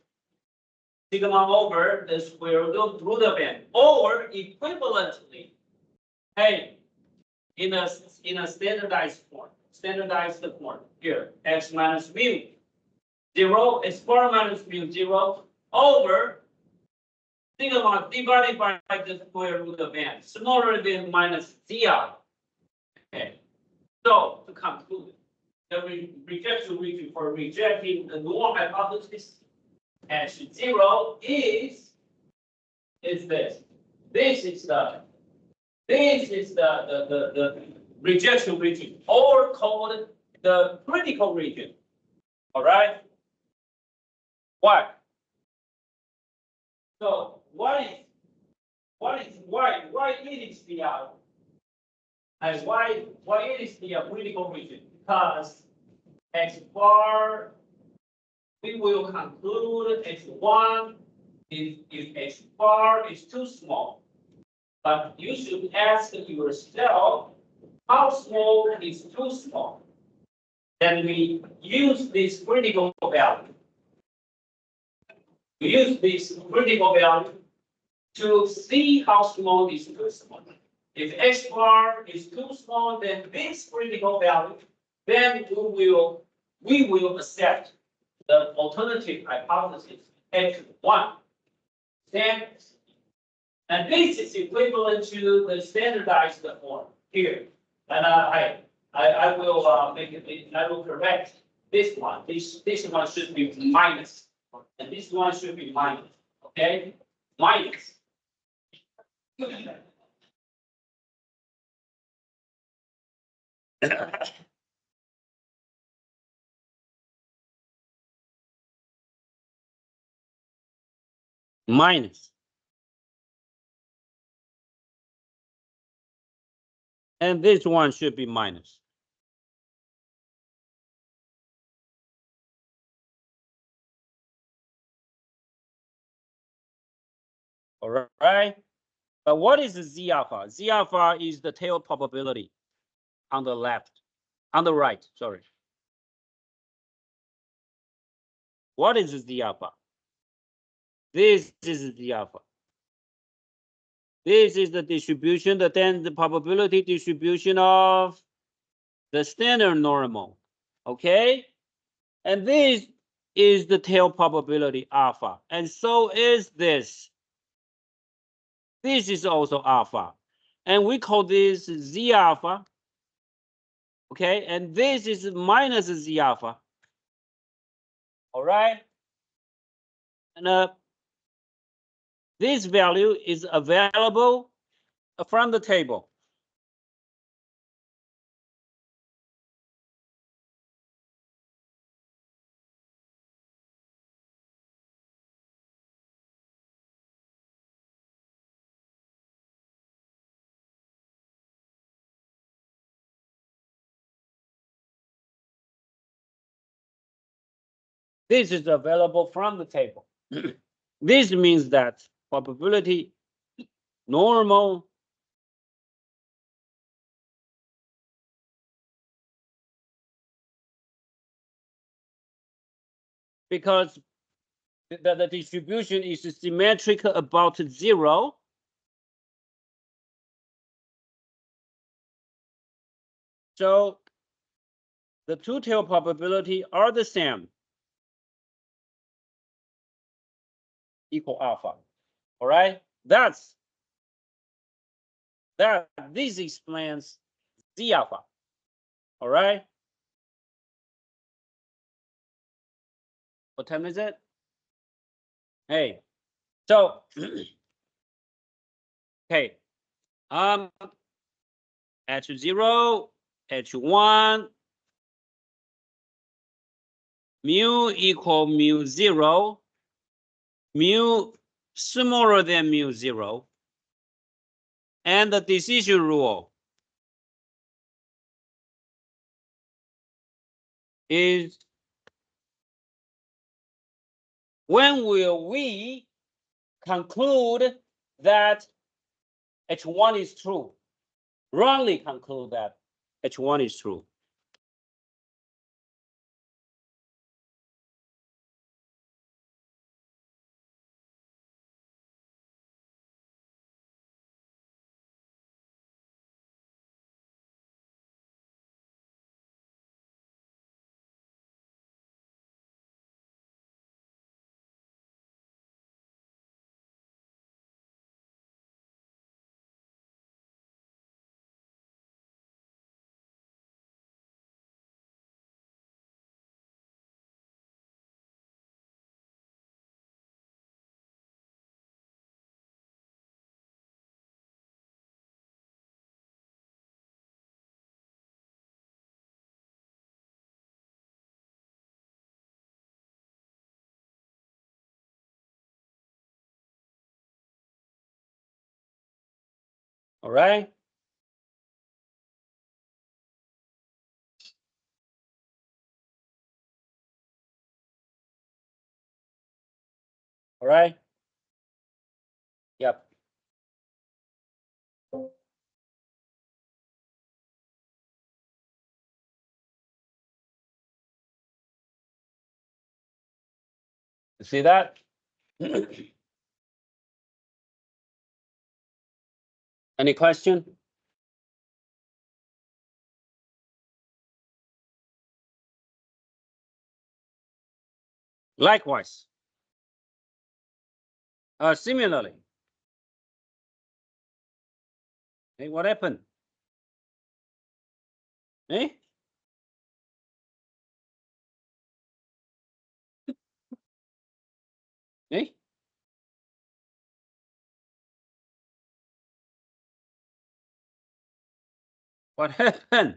sigma over the square root of n, or equivalently, hey, in a standardized form here, x minus mu 0 is 4 minus mu 0 over sigma divided by the square root of n, smaller than minus Z alpha. Okay. So to conclude, the rejection region for rejecting the null hypothesis H0 is this. This is the rejection region, or called the critical region. All right. Why? So why it is the and why it is the critical region? Because X bar, we will conclude X1 if X bar is too small. But you should ask yourself, how small is too small? Then we use this critical value. We use this critical value to see how small is too small. If X bar is too small than this critical value, then we will accept the alternative hypothesis H1. And this is equivalent to the standardized form here. And I will make it. I will correct this one. This one should be minus, and this one should be minus. Okay, minus. Minus. And this one should be minus. All right. But what is the Z alpha? Z alpha is the tail probability on the left, on the right, sorry. What is the Z alpha? This is the alpha. This is the distribution, then the probability distribution of the standard normal. Okay? And this is the tail probability alpha, and so is this. This is also alpha, and we call this Z alpha. Okay, and this is minus Z alpha. All right, and this value is available from the table. This is available from the table. This means that probability normal because the distribution is symmetric about 0. So the two tail probability are the same, equal alpha. All right, this explains Z alpha. All right, what time is it? Hey, so okay, H0, H1, mu equal mu 0, mu smaller than mu 0, and the decision rule is when will we conclude that H1 is true? Wrongly conclude that H1 is true. All right. All right. Yep. You see that? Any question? Likewise. Similarly. Hey, what happened? Hey? Hey? What happened?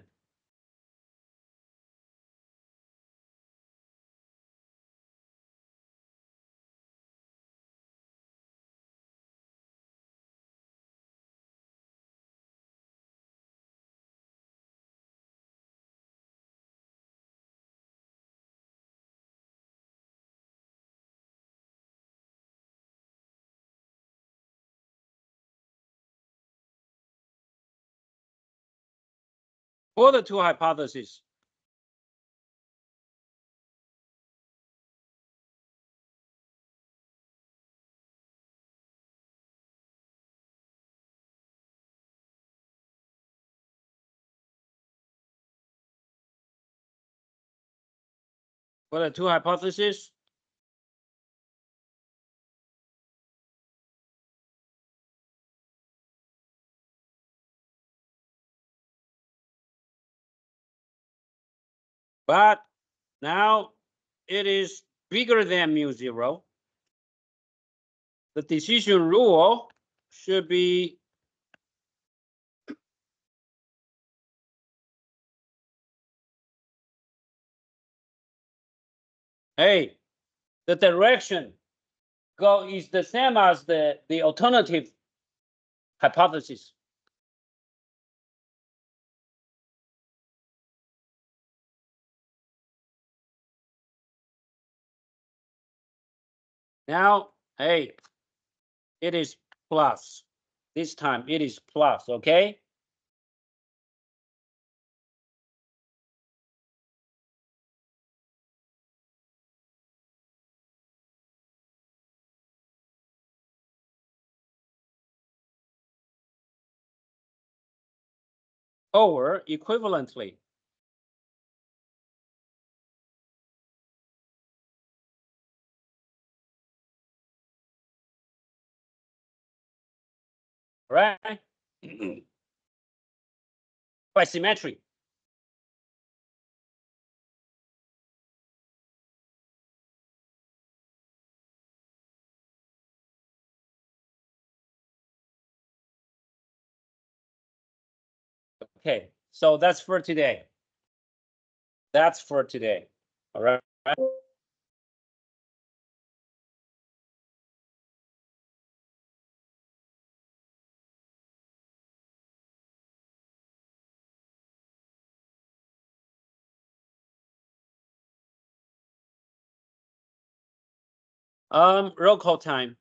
For the two hypotheses, for the two hypotheses. But now it is bigger than mu0. The decision rule should be hey, the direction go is the same as the alternative hypothesis. Now, hey, it is plus. This time it is plus, okay? Or equivalently. Right? By symmetry. Okay, so that's for today. That's for today. All right. Roll call time.